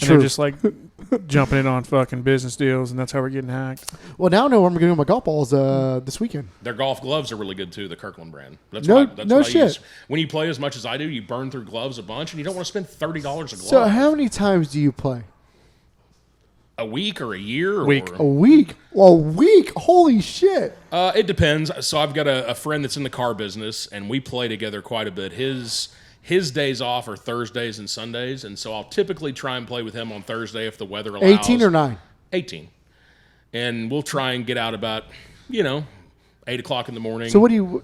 And they're just like jumping in on fucking business deals, and that's how we're getting hacked. Well, now I know where I'm going to do my golf balls this weekend. Their golf gloves are really good too, the Kirkland brand. That's no what I shit. use. When you play as much as I do, you burn through gloves a bunch, and you don't want to spend $30 a glove. So how many times do you play? A week or a year? Week. A week? Well, a week? Holy shit. It depends. So I've got a friend that's in the car business, and we play together quite a bit. his days off are Thursdays and Sundays, and so I'll typically try and play with him on Thursday if the weather allows. 18 or 9? 18. And we'll try and get out about, 8 o'clock in the morning. So what do you,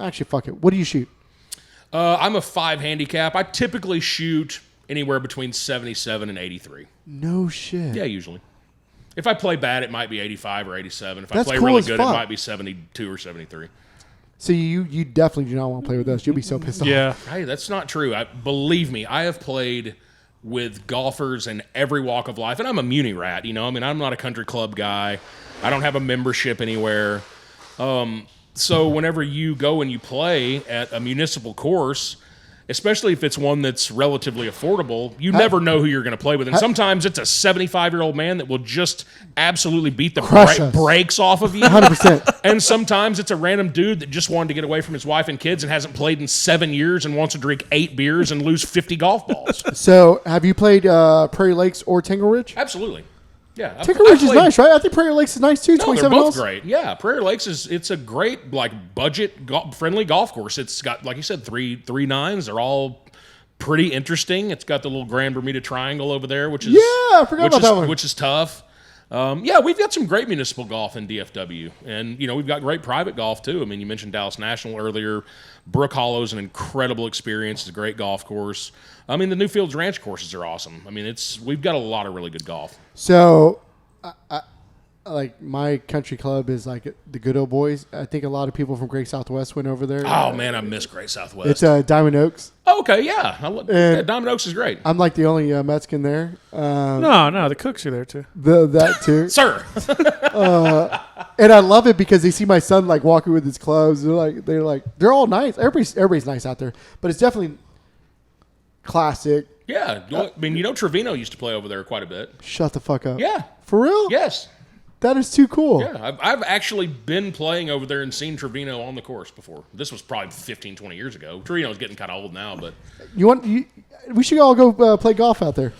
actually, fuck it. What do you shoot? I'm a 5 handicap. I typically shoot anywhere between 77 and 83. No shit. Yeah, usually. If I play bad, it might be 85 or 87. If I That's play cool really as good, fuck. it might be 72 or 73. So you definitely do not want to play with us. You'll be so pissed off. Yeah. Hey, that's not true. Believe me, I have played with golfers in every walk of life, and I'm a muni rat. I'm not a country club guy. I don't have a membership anywhere. So whenever you go and you play at a municipal course, especially if it's one that's relatively affordable, you never know who you're going to play with. And sometimes it's a 75-year-old man that will just absolutely beat the Crush us. brakes off of you. 100%. And sometimes it's a random dude that just wanted to get away from his wife and kids and hasn't played in 7 years and wants to drink 8 beers and lose 50 golf balls. So have you played Prairie Lakes or Tingle Ridge? Absolutely. Yeah. Tingle Ridge is nice, right? I think Prairie Lakes is nice too. No, 27 they're both holes. great. Yeah, Prairie Lakes it's a great budget friendly golf course. It's got, like you said, three nines. They're all pretty interesting. It's got the little Grand Bermuda Triangle over there, which is I forgot about that one. Which is tough. We've got some great municipal golf in DFW, and we've got great private golf too. I mean, you mentioned Dallas National earlier. Brook Hollow's an incredible experience. It's a great golf course. I mean, the Newfields Ranch courses are awesome. I mean, we've got a lot of really good golf. So, my country club is like the Good Old Boys. I think a lot of people from Great Southwest went over there. Oh man, I miss Great Southwest. It's Diamond Oaks. Oh, okay, yeah. Diamond Oaks is great. I'm like the only Mexican there. No, the cooks are there too. That too. Sir. And I love it because they see my son like walking with his clubs. They're all nice. Everybody's nice out there, but it's definitely classic. Yeah. I mean, Trevino used to play over there quite a bit. Shut the fuck up. Yeah. For real? Yes. That is too cool. Yeah. I've actually been playing over there and seen Trevino on the course before. This was probably 15, 20 years ago. Trevino's getting kind of old now, but We should all go play golf out there.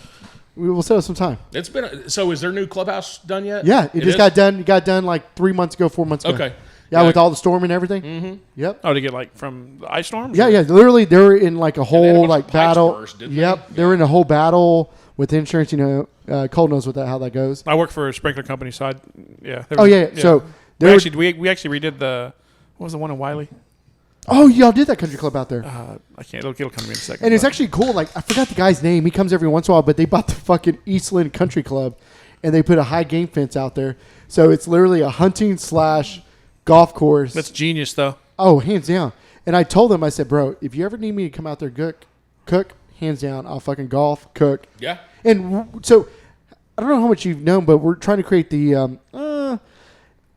We will set up some time. it's been. So is their new clubhouse done yet? Yeah, it just got done. It got done like 3 months ago, 4 months ago. Okay. Yeah, with all the storm and everything. Mm-hmm. Yep. Oh, to get like from the ice storms? Yeah. Literally, they were in like a they had a whole bunch like of pipes battle. burst, didn't Yep. they? They were in a whole battle with insurance. Cole knows how that goes. I work for a sprinkler company, so yeah. Oh yeah. So we actually redid what was the one in Wiley? Oh, y'all did that country club out there. I can't. It'll come to me in a second. And it's actually cool. Like, I forgot the guy's name. He comes every once in a while, but they bought the fucking Eastland Country Club, and they put a high game fence out there. So it's literally a hunting / golf course. That's genius, though. Oh, hands down. And I told them, I said, bro, if you ever need me to come out there cook, hands down, I'll fucking golf, cook. Yeah. And so I don't know how much you've known, but we're trying to create the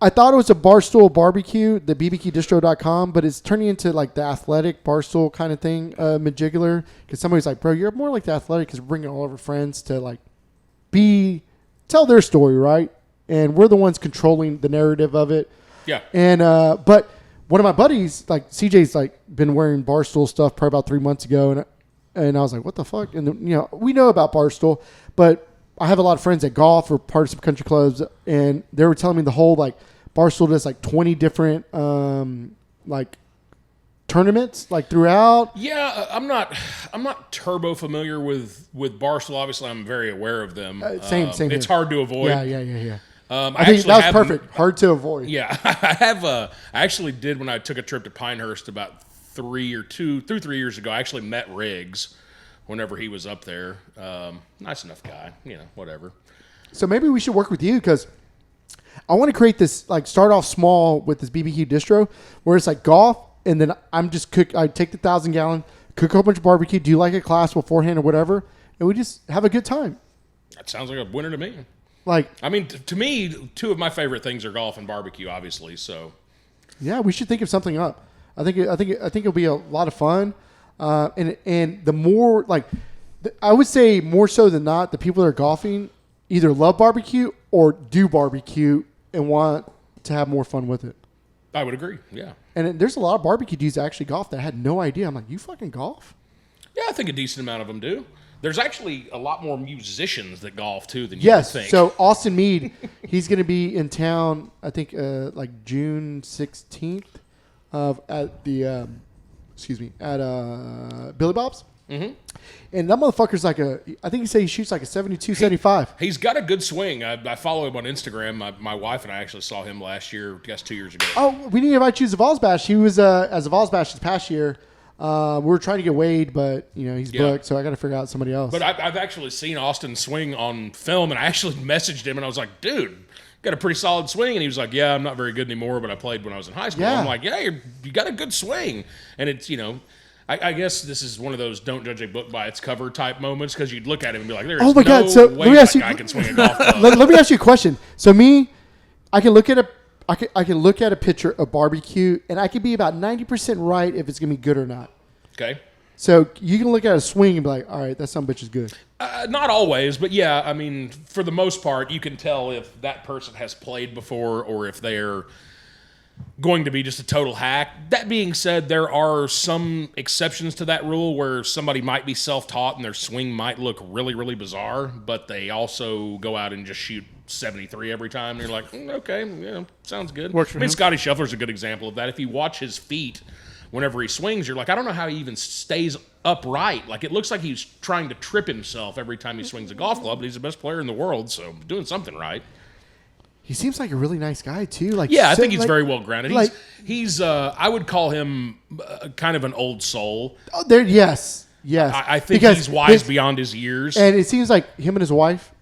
I thought it was a Barstool barbecue, the bbqdistro.com, but it's turning into like the athletic Barstool kind of thing, Majigular. Because somebody's like, bro, you're more like the athletic because we're bringing all of our friends to like tell their story, right? And we're the ones controlling the narrative of it. Yeah. And but one of my buddies, like CJ's, like been wearing Barstool stuff probably about 3 months ago, and I was like, what the fuck? And we know about Barstool, but I have a lot of friends that golf or part of some country clubs, and they were telling me the whole like Barstool does like 20 different like tournaments like throughout. Yeah, I'm not turbo familiar with Barstool. Obviously, I'm very aware of them. Same. It's here. hard to avoid. Yeah. I think that was have- perfect. Hard to avoid. Yeah, I actually did when I took a trip to Pinehurst about 3 years ago. I actually met Riggs whenever he was up there. Nice enough guy, whatever. So maybe we should work with you because I want to create this, like start off small with this BBQ distro where it's like golf, and then I'm just I take the 1,000-gallon, cook a whole bunch of barbecue, do like a class beforehand or whatever, and we just have a good time. That sounds like a winner to me. Like, I mean, to me, two of my favorite things are golf and barbecue, obviously. So, yeah, we should think of something up. I think it'll be a lot of fun, and the more I would say more so than not, the people that are golfing either love barbecue or do barbecue and want to have more fun with it. I would agree. Yeah. And there's a lot of barbecue dudes that actually golf that I had no idea. I'm like, you fucking golf? Yeah, I think a decent amount of them do. There's actually a lot more musicians that golf too than you would think. So Austin Meade, he's going to be in town, I think, like June 16th at the Billy Bob's. Mm-hmm. And that motherfucker's like I think he shoots like a 72, 75. He's got a good swing. I follow him on Instagram. My wife and I actually saw him last year, I guess 2 years ago. Oh, we need to invite you to Zaval's Bash. He was at Zaval's Bash this past year. We were trying to get Wade, but he's booked, so I got to figure out somebody else. But I've actually seen Austin swing on film, and I actually messaged him, and I was like, dude, got a pretty solid swing. And he was like, yeah, I'm not very good anymore, but I played when I was in high school. Yeah. I'm like, yeah, you got a good swing. And it's, I guess this is one of those don't judge a book by its cover type moments, because you'd look at him and be like, there's God. no So way that guy can swing a golf club. let me ask you a question. So I can look at a picture of barbecue, and I can be about 90% right if it's going to be good or not. Okay. So you can look at a swing and be like, all right, that son of a bitch is good. Not always, but yeah, I mean, for the most part, you can tell if that person has played before or if they're going to be just a total hack. That being said, there are some exceptions to that rule where somebody might be self-taught and their swing might look really, really bizarre, but they also go out and just shoot 73 every time. And you're like, okay, sounds good. Works for him. Scotty Scheffler's a good example of that. If you watch his feet whenever he swings, you're like, I don't know how he even stays upright. Like, it looks like he's trying to trip himself every time he swings a golf club, but he's the best player in the world, so doing something right. He seems like a really nice guy too. Like, yeah, I think he's very well grounded. Like, he's I would call him kind of an old soul. Oh, there, yes. I think he's wise beyond his years. And it seems like him and his wife.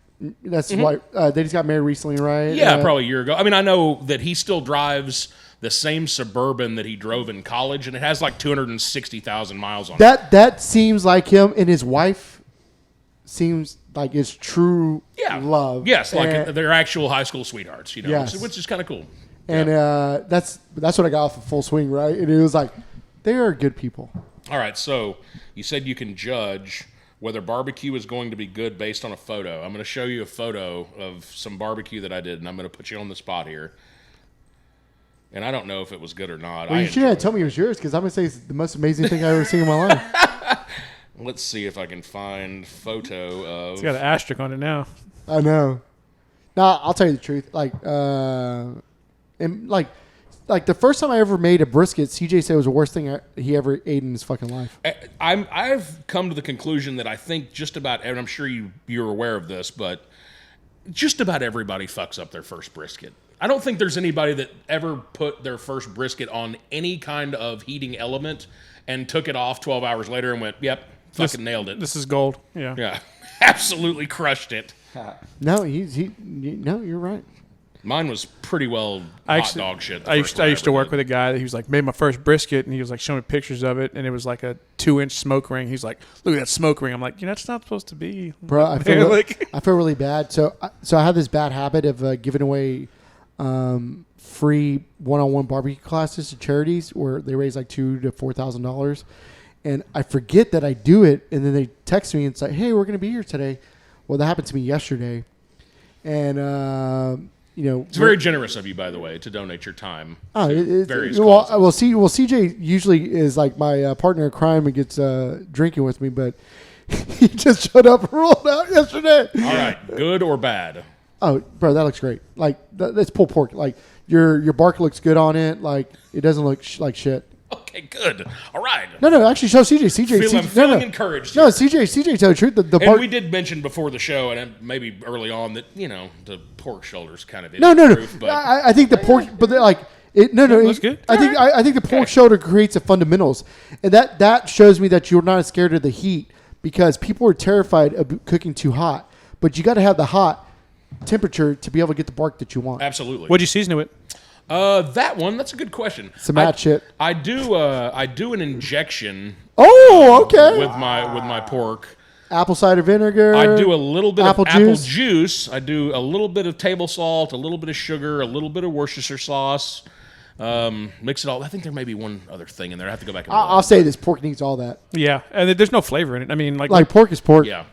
That's his wife. They just got married recently, right? Yeah, probably a year ago. I mean, I know that he still drives the same Suburban that he drove in college, and it has like 260,000 miles on it. That seems like him, and his wife seems like it's true love. Yes, like they're actual high school sweethearts, yes. which is kind of cool. And that's what I got off of Full Swing, right? And it was like, they are good people. All right, so you said you can judge whether barbecue is going to be good based on a photo. I'm going to show you a photo of some barbecue that I did, and I'm going to put you on the spot here. And I don't know if it was good or not. Well, you should have told me it was yours, because I'm going to say it's the most amazing thing I've ever seen in my life. Let's see if I can find photo of... It's got an asterisk on it now. I know. No, I'll tell you the truth. Like the first time I ever made a brisket, CJ said it was the worst thing he ever ate in his fucking life. I've come to the conclusion that I think just about, and I'm sure you're aware of this, but just about everybody fucks up their first brisket. I don't think there's anybody that ever put their first brisket on any kind of heating element and took it off 12 hours later and went, yep, fucking nailed it. This is gold. Yeah. Yeah. Absolutely crushed it. No, no, you're right. Mine was pretty well dog shit. I used to work with a guy that he was like, made my first brisket, and he was like showing me pictures of it, and it was like a 2-inch smoke ring. He's like, look at that smoke ring. I'm like, that's not supposed to be. Bro, I feel really bad. So I have this bad habit of giving away free one-on-one barbecue classes to charities where they raise like $2,000 to $4,000, and I forget that I do it, and then they text me and say, hey, we're going to be here today. Well, that happened to me yesterday, and it's very generous of you, by the way, to donate your time. Oh, various causes. CJ usually is like my partner in crime and gets drinking with me, but he just showed up and rolled out yesterday. All right, good or bad? Oh, bro, that looks great. Like that's pulled pork. Like your bark looks good on it. Like it doesn't look like shit. Okay, good. All right. No, actually, show CJ. I'm feeling encouraged. No, CJ, tell the truth. The and we did mention before the show, and maybe early on, that the pork shoulder's kind of no. But I think the pork, but like it. No, looks good. I think the pork shoulder creates the fundamentals, and that shows me that you're not scared of the heat, because people are terrified of cooking too hot, but you got to have the hot temperature to be able to get the bark that you want. Absolutely. What'd you season it with? That's a good question. Some mad shit. I do an injection. Oh, okay. With my pork. Apple cider vinegar. I do a little bit apple of apple juice. I do a little bit of table salt, a little bit of sugar, a little bit of Worcestershire sauce. Mix it all. I think there may be one other thing in there. I have to go back and look. I'll say this: pork needs all that. Yeah, and there's no flavor in it. I mean, like pork is pork. Yeah.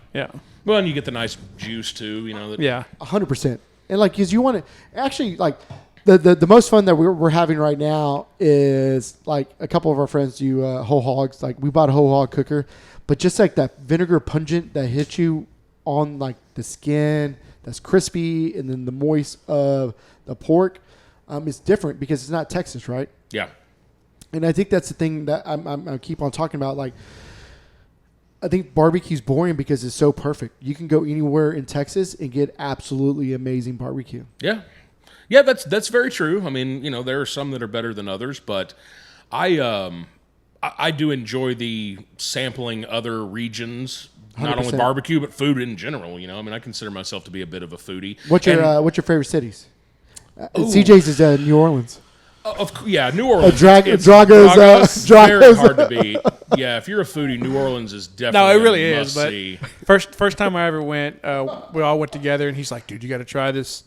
Well, and you get the nice juice too. 100%. And like, because you want to actually like. The most fun that we're having right now is like a couple of our friends do whole hogs. Like we bought a whole hog cooker, but just like that vinegar pungent that hits you on like the skin, that's crispy, and then the moist of the pork is different because it's not Texas, right? Yeah. And I think that's the thing that I keep on talking about. Like, I think barbecue's boring because it's so perfect. You can go anywhere in Texas and get absolutely amazing barbecue. Yeah. Yeah, that's very true. I mean, there are some that are better than others, but I do enjoy the sampling other regions, not 100%. only barbecue, but food in general. I mean, I consider myself to be a bit of a foodie. What's your favorite cities? CJ's is New Orleans. New Orleans. Drago's very hard to beat. Yeah, if you're a foodie, New Orleans is definitely No, it really a is. must-see. But first time I ever went, we all went together, and he's like, "Dude, you got to try this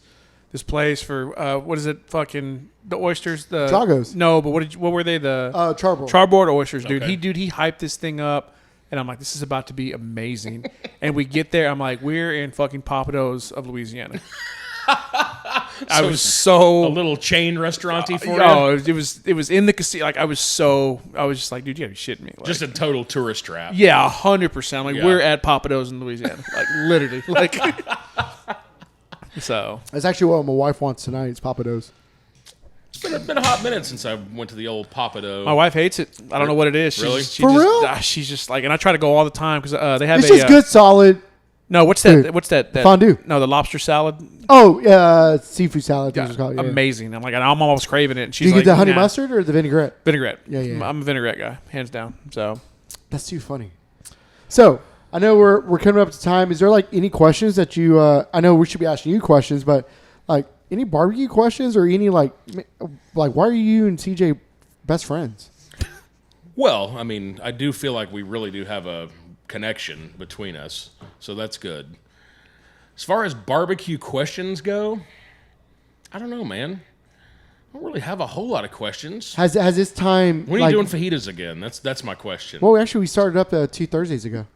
place for what is it? Fucking the oysters, the Drago's. No, but what were they? The charboard oysters, dude. Okay. He hyped this thing up, and I'm like, this is about to be amazing. And we get there, I'm like, we're in fucking Papados of Louisiana. I was so a little chain restauranty for you. Oh, it was in the casino. Like I was just like, dude, you gotta be shitting me. Like, Just a total tourist trap. yeah, 100%. Like Yeah. we're at Papados in Louisiana, like literally, like. So That's actually what my wife wants tonight. It's Papados. It's been a hot minute since I went to the old Papado. my wife hates it. I don't know what it is. Really? For real? She's just like, and I try to go all the time because they have It's just good, solid. No, what's that? Dude, What's that? fondue. No, the lobster salad. Oh, seafood salad. I think it's called. Yeah. Amazing. I'm like, I'm almost craving it. And Do she's you like, get the honey nah. mustard or the vinaigrette? Vinaigrette. Yeah. I'm a vinaigrette guy, hands down. So That's too funny. So I know we're coming up to time. Is there like any questions that you? I know we should be asking you questions, but like any barbecue questions or any like why are you and CJ best friends? Well, I mean, I do feel like we really do have a connection between us, so that's good. As far as barbecue questions go, I don't know, man. I don't really have a whole lot of questions. Has this time? When are you doing fajitas again? That's my question. Well, actually, we started up 2 Thursdays ago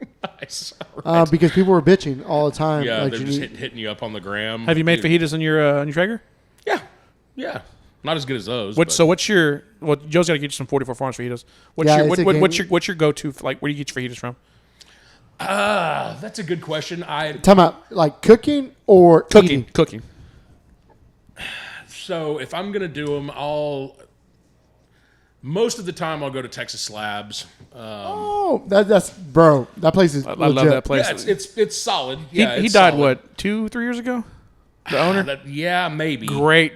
Nice. Right. because people were bitching all the time. Yeah, like, they're just hitting you up on the gram. have you made fajitas on your Traeger? Yeah. Not as good as those. Joe's got to get you some 44 Farms fajitas. What's your go-to? Like, where do you get your fajitas from? That's a good question. Time out. Like cooking or eating? Cooking. So if I'm gonna do them, most of the time I'll go to Texas Slabs. That's bro. That place is. I love that place. Yeah, it's solid. Yeah, he it's died solid. 2-3 years ago. The owner. Yeah, maybe. Great.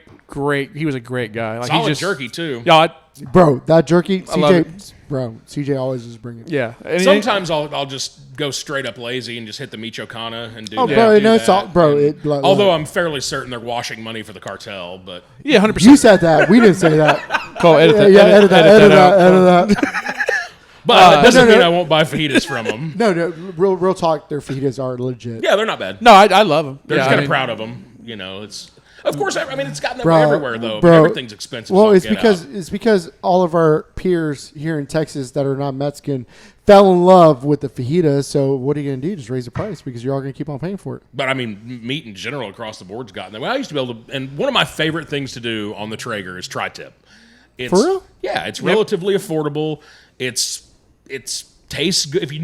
He was a great guy. Like Solid he just jerky too. Yeah, Bro, that jerky, love CJ, bro, CJ always is bringing. yeah. And Sometimes I'll just go straight up lazy and just hit the Michoacana and do Oh, that. bro, do no, it's that. all, bro. And although I'm fairly certain they're washing money for the cartel, but yeah, 100%. you said that, we didn't say that. Cole, edit that. Yeah, edit that out. that doesn't mean no. I won't buy fajitas from them. No, real talk. Their fajitas are legit. Yeah, they're not bad. No, I love him. They're Yeah, just kind I of mean, proud of them. It's of course. I mean, it's gotten that Bro, way everywhere though. bro. Everything's expensive. Well, so it's because all of our peers here in Texas that are not Mexican fell in love with the fajitas. So what are you gonna do? Just raise the price because you're all gonna keep on paying for it. But I mean, meat in general across the board's gotten that way. I used to be able to, and one of my favorite things to do on the Traeger is tri-tip. It's, For real? Yeah, it's relatively affordable. It's tastes good if you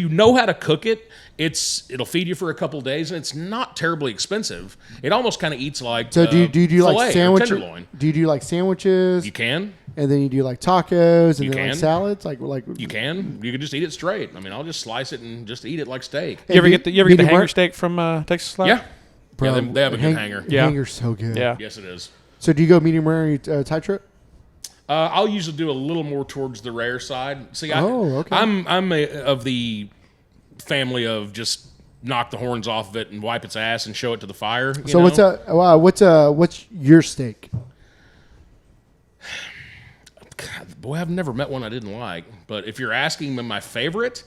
know how to cook it. It'll feed you for a couple days, and it's not terribly expensive. It almost kind of eats like So do you do like filet or sandwiches? tenderloin. Do you do like sandwiches? You can. And then you do like tacos and You then like can. salads, like You can. You can just eat it straight. I mean, I'll just slice it and just eat it like steak. You ever get the medium hanger rare? steak from Texas Slab? Yeah. Bro, Yeah, they have a good hanger. Yeah. Hanger's so good. Yeah. Yes, it is. So do you go medium rare and tight trip? I'll usually do a little more towards the rare side. See, okay. I'm of the family of just knock the horns off of it and wipe its ass and show it to the fire. So what's your steak? God, boy, I've never met one I didn't like. But if you're asking me my favorite,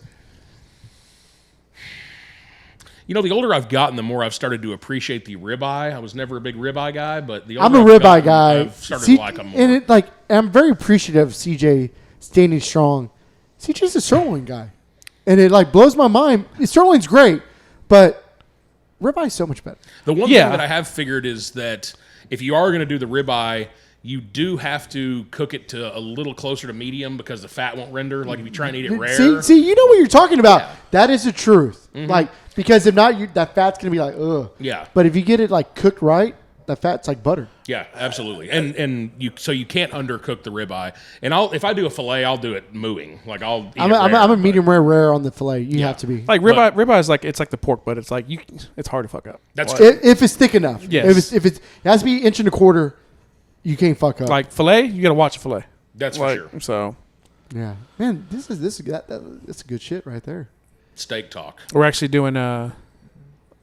the older I've gotten, the more I've started to appreciate the ribeye. I was never a big ribeye guy, but the older I'm a I've ribeye gotten, guy. I've started to like them more. And I'm very appreciative of CJ standing strong. CJ's a sirloin guy, and it blows my mind. Sirloin's great, but ribeye's so much better. The one thing that I have figured is that if you are going to do the ribeye, you do have to cook it to a little closer to medium because the fat won't render. Like if you try and eat it rare. See, you know what you're talking about. Yeah. That is the truth. Because if not, that fat's gonna be like, ugh. Yeah. But if you get it cooked right, that fat's like butter. Yeah, absolutely. And you can't undercook the ribeye. And if I do a fillet, I'll do it mooing. Like I'm a medium rare on the fillet. You have to be like ribeye is like it's like the pork, but it's like it's hard to fuck up. That's if it's thick enough. Yes. If it has to be 1.25 inches, you can't fuck up. Like fillet, you got to watch a fillet. That's for sure. So yeah, man, that's good shit right there. Steak talk. we're actually doing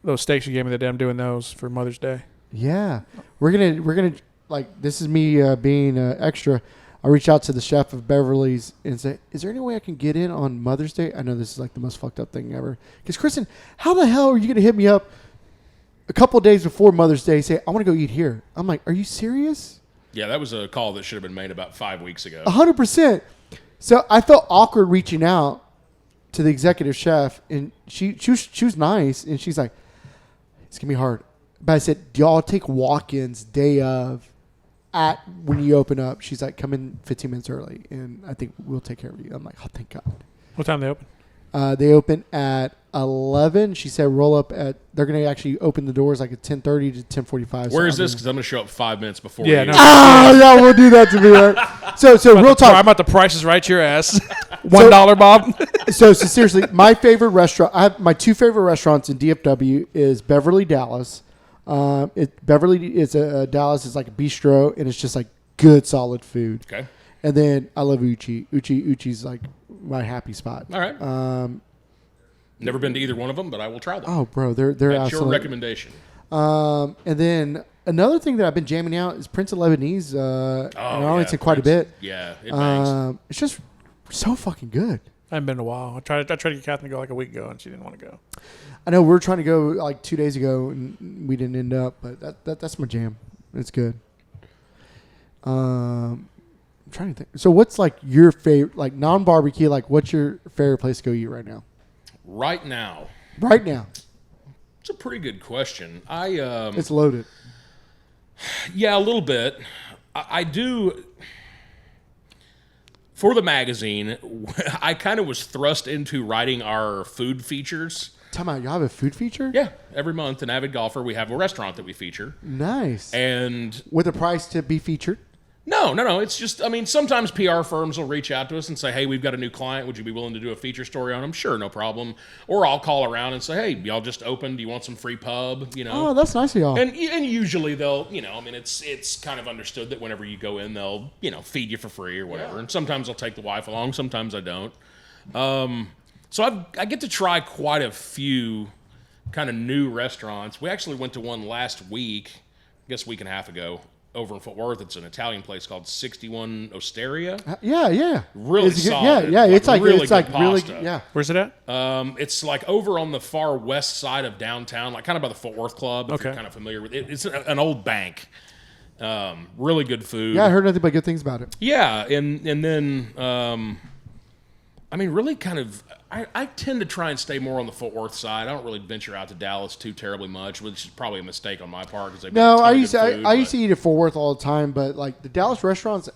those steaks you gave me the day. I'm doing those for Mother's Day. Yeah, we're gonna like this is me being extra. I reach out to the chef of Beverly's and say, "Is there any way I can get in on Mother's Day?" I know this is like the most fucked up thing ever. Because Kristen, how the hell are you gonna hit me up a couple of days before Mother's Day? Say I want to go eat here. I'm like, are you serious? Yeah, that was a call that should have been made about 5 weeks ago. 100%. So I felt awkward reaching out to the executive chef, and she was nice, and she's like, "It's gonna be hard." But I said, "Do y'all take walk-ins day of at when you open up?" She's like, "Come in 15 minutes early, and I think we'll take care of you." I'm like, "Oh, thank God." What time they open? They open at 11. She said, "Roll up at." They're gonna actually open the doors like at 10:30 to 10:45. Where is this? Because I'm gonna show up 5 minutes before. Yeah, you. no. Yeah, we'll do that to me. Right? So real talk. I'm about the prices right to your ass. $1, Bob. So seriously, my favorite restaurant. I have my two favorite restaurants in DFW is Beverly, Dallas. Beverly is Dallas is like a bistro, and it's just like good, solid food. Okay. And then I love Uchi. Uchi's like my happy spot. All right. Never been to either one of them, but I will try them. Oh, bro, they're That's absolutely. your recommendation. And then another thing that I've been jamming out is Prince of Lebanese. In Arlington quite a bit. Yeah, it bangs. It's just so fucking good. I haven't been in a while. I tried to get Catherine to go like a week ago, and she didn't want to go. I know we were trying to go like 2 days ago, and we didn't end up. But that's my jam. It's good. I'm trying to think. So what's like your favorite, like non-barbecue? Like what's your favorite place to go eat right now? Right now, it's a pretty good question. It's loaded. Yeah, a little bit. I do. For the magazine, I kind of was thrust into writing our food features. Time out. You have a food feature? Yeah, every month in Avid Golfer, we have a restaurant that we feature. Nice. And with a price to be featured? No. It's just, I mean, sometimes PR firms will reach out to us and say, "Hey, we've got a new client. Would you be willing to do a feature story on them?" Sure, no problem. Or I'll call around and say, "Hey, y'all just opened. Do you want some free pub?" You know. Oh, that's nice of y'all. And usually they'll, I mean, it's kind of understood that whenever you go in, they'll, feed you for free or whatever. Yeah. And sometimes I'll take the wife along. Sometimes I don't. So I get to try quite a few kind of new restaurants. We actually went to one last week, I guess a week and a half ago, over in Fort Worth. It's an Italian place called 61 Osteria. Yeah. Really solid. Yeah. It's like really good. Yeah. Where's it at? It's like over on the far west side of downtown, like kind of by the Fort Worth Club. If you're kind of familiar with it. It's an old bank. Really good food. Yeah, I heard nothing but good things about it. Yeah, and then I mean, really kind of. I tend to try and stay more on the Fort Worth side. I don't really venture out to Dallas too terribly much, which is probably a mistake on my part because I used to eat at Fort Worth all the time, but like the Dallas restaurants,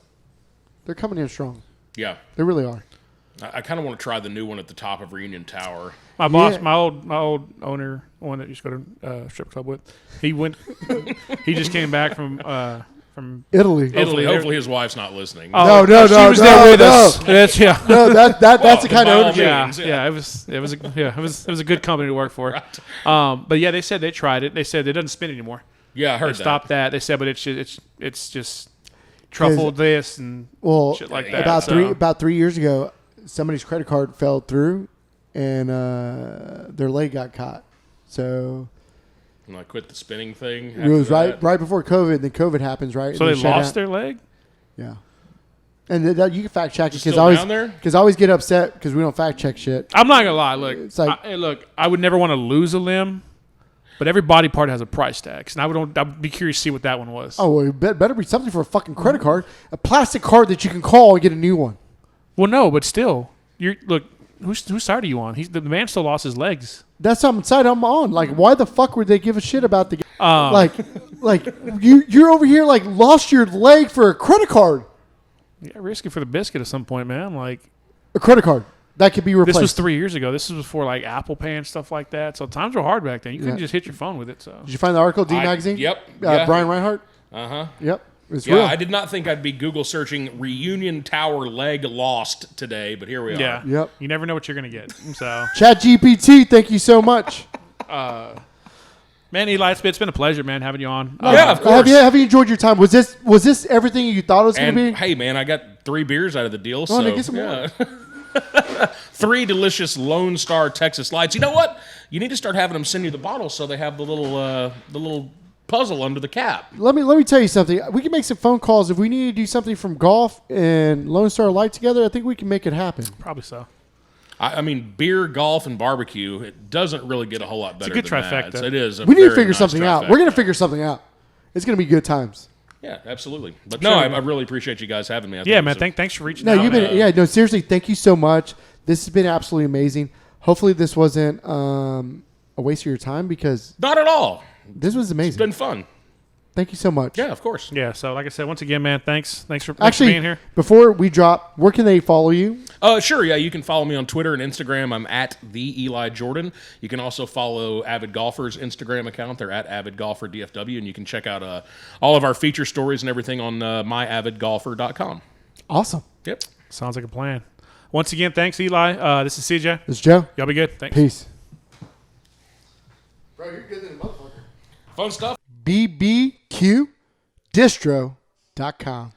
they're coming in strong. Yeah, they really are. I kind of want to try the new one at the top of Reunion Tower. My boss, my old owner, one that used to go to strip club with, he went. He just came back from Italy. Hopefully his wife's not listening. No. She was there with us. That's No, that's the kind of ownership. Yeah. It was a good company to work for. Right. But yeah, they said they tried it. They said it doesn't spin anymore. Yeah, I heard they stopped that. They said, but it's just truffled this and shit like that. About 3 years ago, somebody's credit card fell through, and their leg got caught. So. And I quit the spinning thing. It was right before COVID. Then COVID happens, right? So they lost their leg? Yeah. And you can fact check it because I always get upset because we don't fact check shit. I'm not gonna lie. Look, it's like, I would never want to lose a limb, but every body part has a price tag, and I'd be curious to see what that one was. Oh, well, it better be something for a fucking credit card, a plastic card that you can call and get a new one. Well, no, but still, whose side are you on? The man still lost his legs. That's some side I'm on. Like, why the fuck would they give a shit about the like you're over here like lost your leg for a credit card? Yeah, risk it for the biscuit at some point, man. Like a credit card. that could be replaced. This was 3 years ago. This was before like Apple Pay and stuff like that. So times were hard back then. You couldn't just hit your phone with it. So Did you find the article, D Magazine? Yep. Yeah. Brian Reinhardt? Uh-huh. Yep. It's Yeah, real. I did not think I'd be Google searching reunion tower leg lost today, but here we are. yeah, Yep. you never know what you're gonna get. So ChatGPT, thank you so much. man, Eli, it's been a pleasure, man, having you on. Yeah, of course. Have you enjoyed your time? Was this everything you thought it was going And to be? hey, man, I got 3 beers out of the deal. Oh, So get some more. 3 delicious Lone Star Texas Lights. You know what? You need to start having them send you the bottles so they have the little puzzle under the cap. Let me tell you something. We can make some phone calls if we need to do something from golf and Lone Star Light together. I think we can make it happen. Probably so. I mean, beer, golf, and barbecue. It doesn't really get a whole lot better. good than trifecta. That. It is. We need to figure something out. We're going to figure something out. It's going to be good times. Yeah, absolutely. But no, I really appreciate you guys having me. I Yeah, think man. it's Thanks for reaching No, out. you've been seriously, thank you so much. This has been absolutely amazing. Hopefully this wasn't a waste of your time because not at all. this was It's amazing. been fun. Thank you so much. Yeah, of course. Yeah. So, like I said, once again, man, thanks for Actually, being here. before we drop, where can they follow you? Sure. Yeah, you can follow me on Twitter and Instagram. I'm at the Eli Jordan. You can also follow Avid Golfer's Instagram account. They're at Avid Golfer DFW, and you can check out all of our feature stories and everything on myavidgolfer.com. Awesome. Yep. Sounds like a plan. Once again, thanks, Eli. This is CJ. This is Joe. Y'all be good. Thanks. Peace. Bro, you're good than a motherfucker. Fun stuff. bbqdistro.com.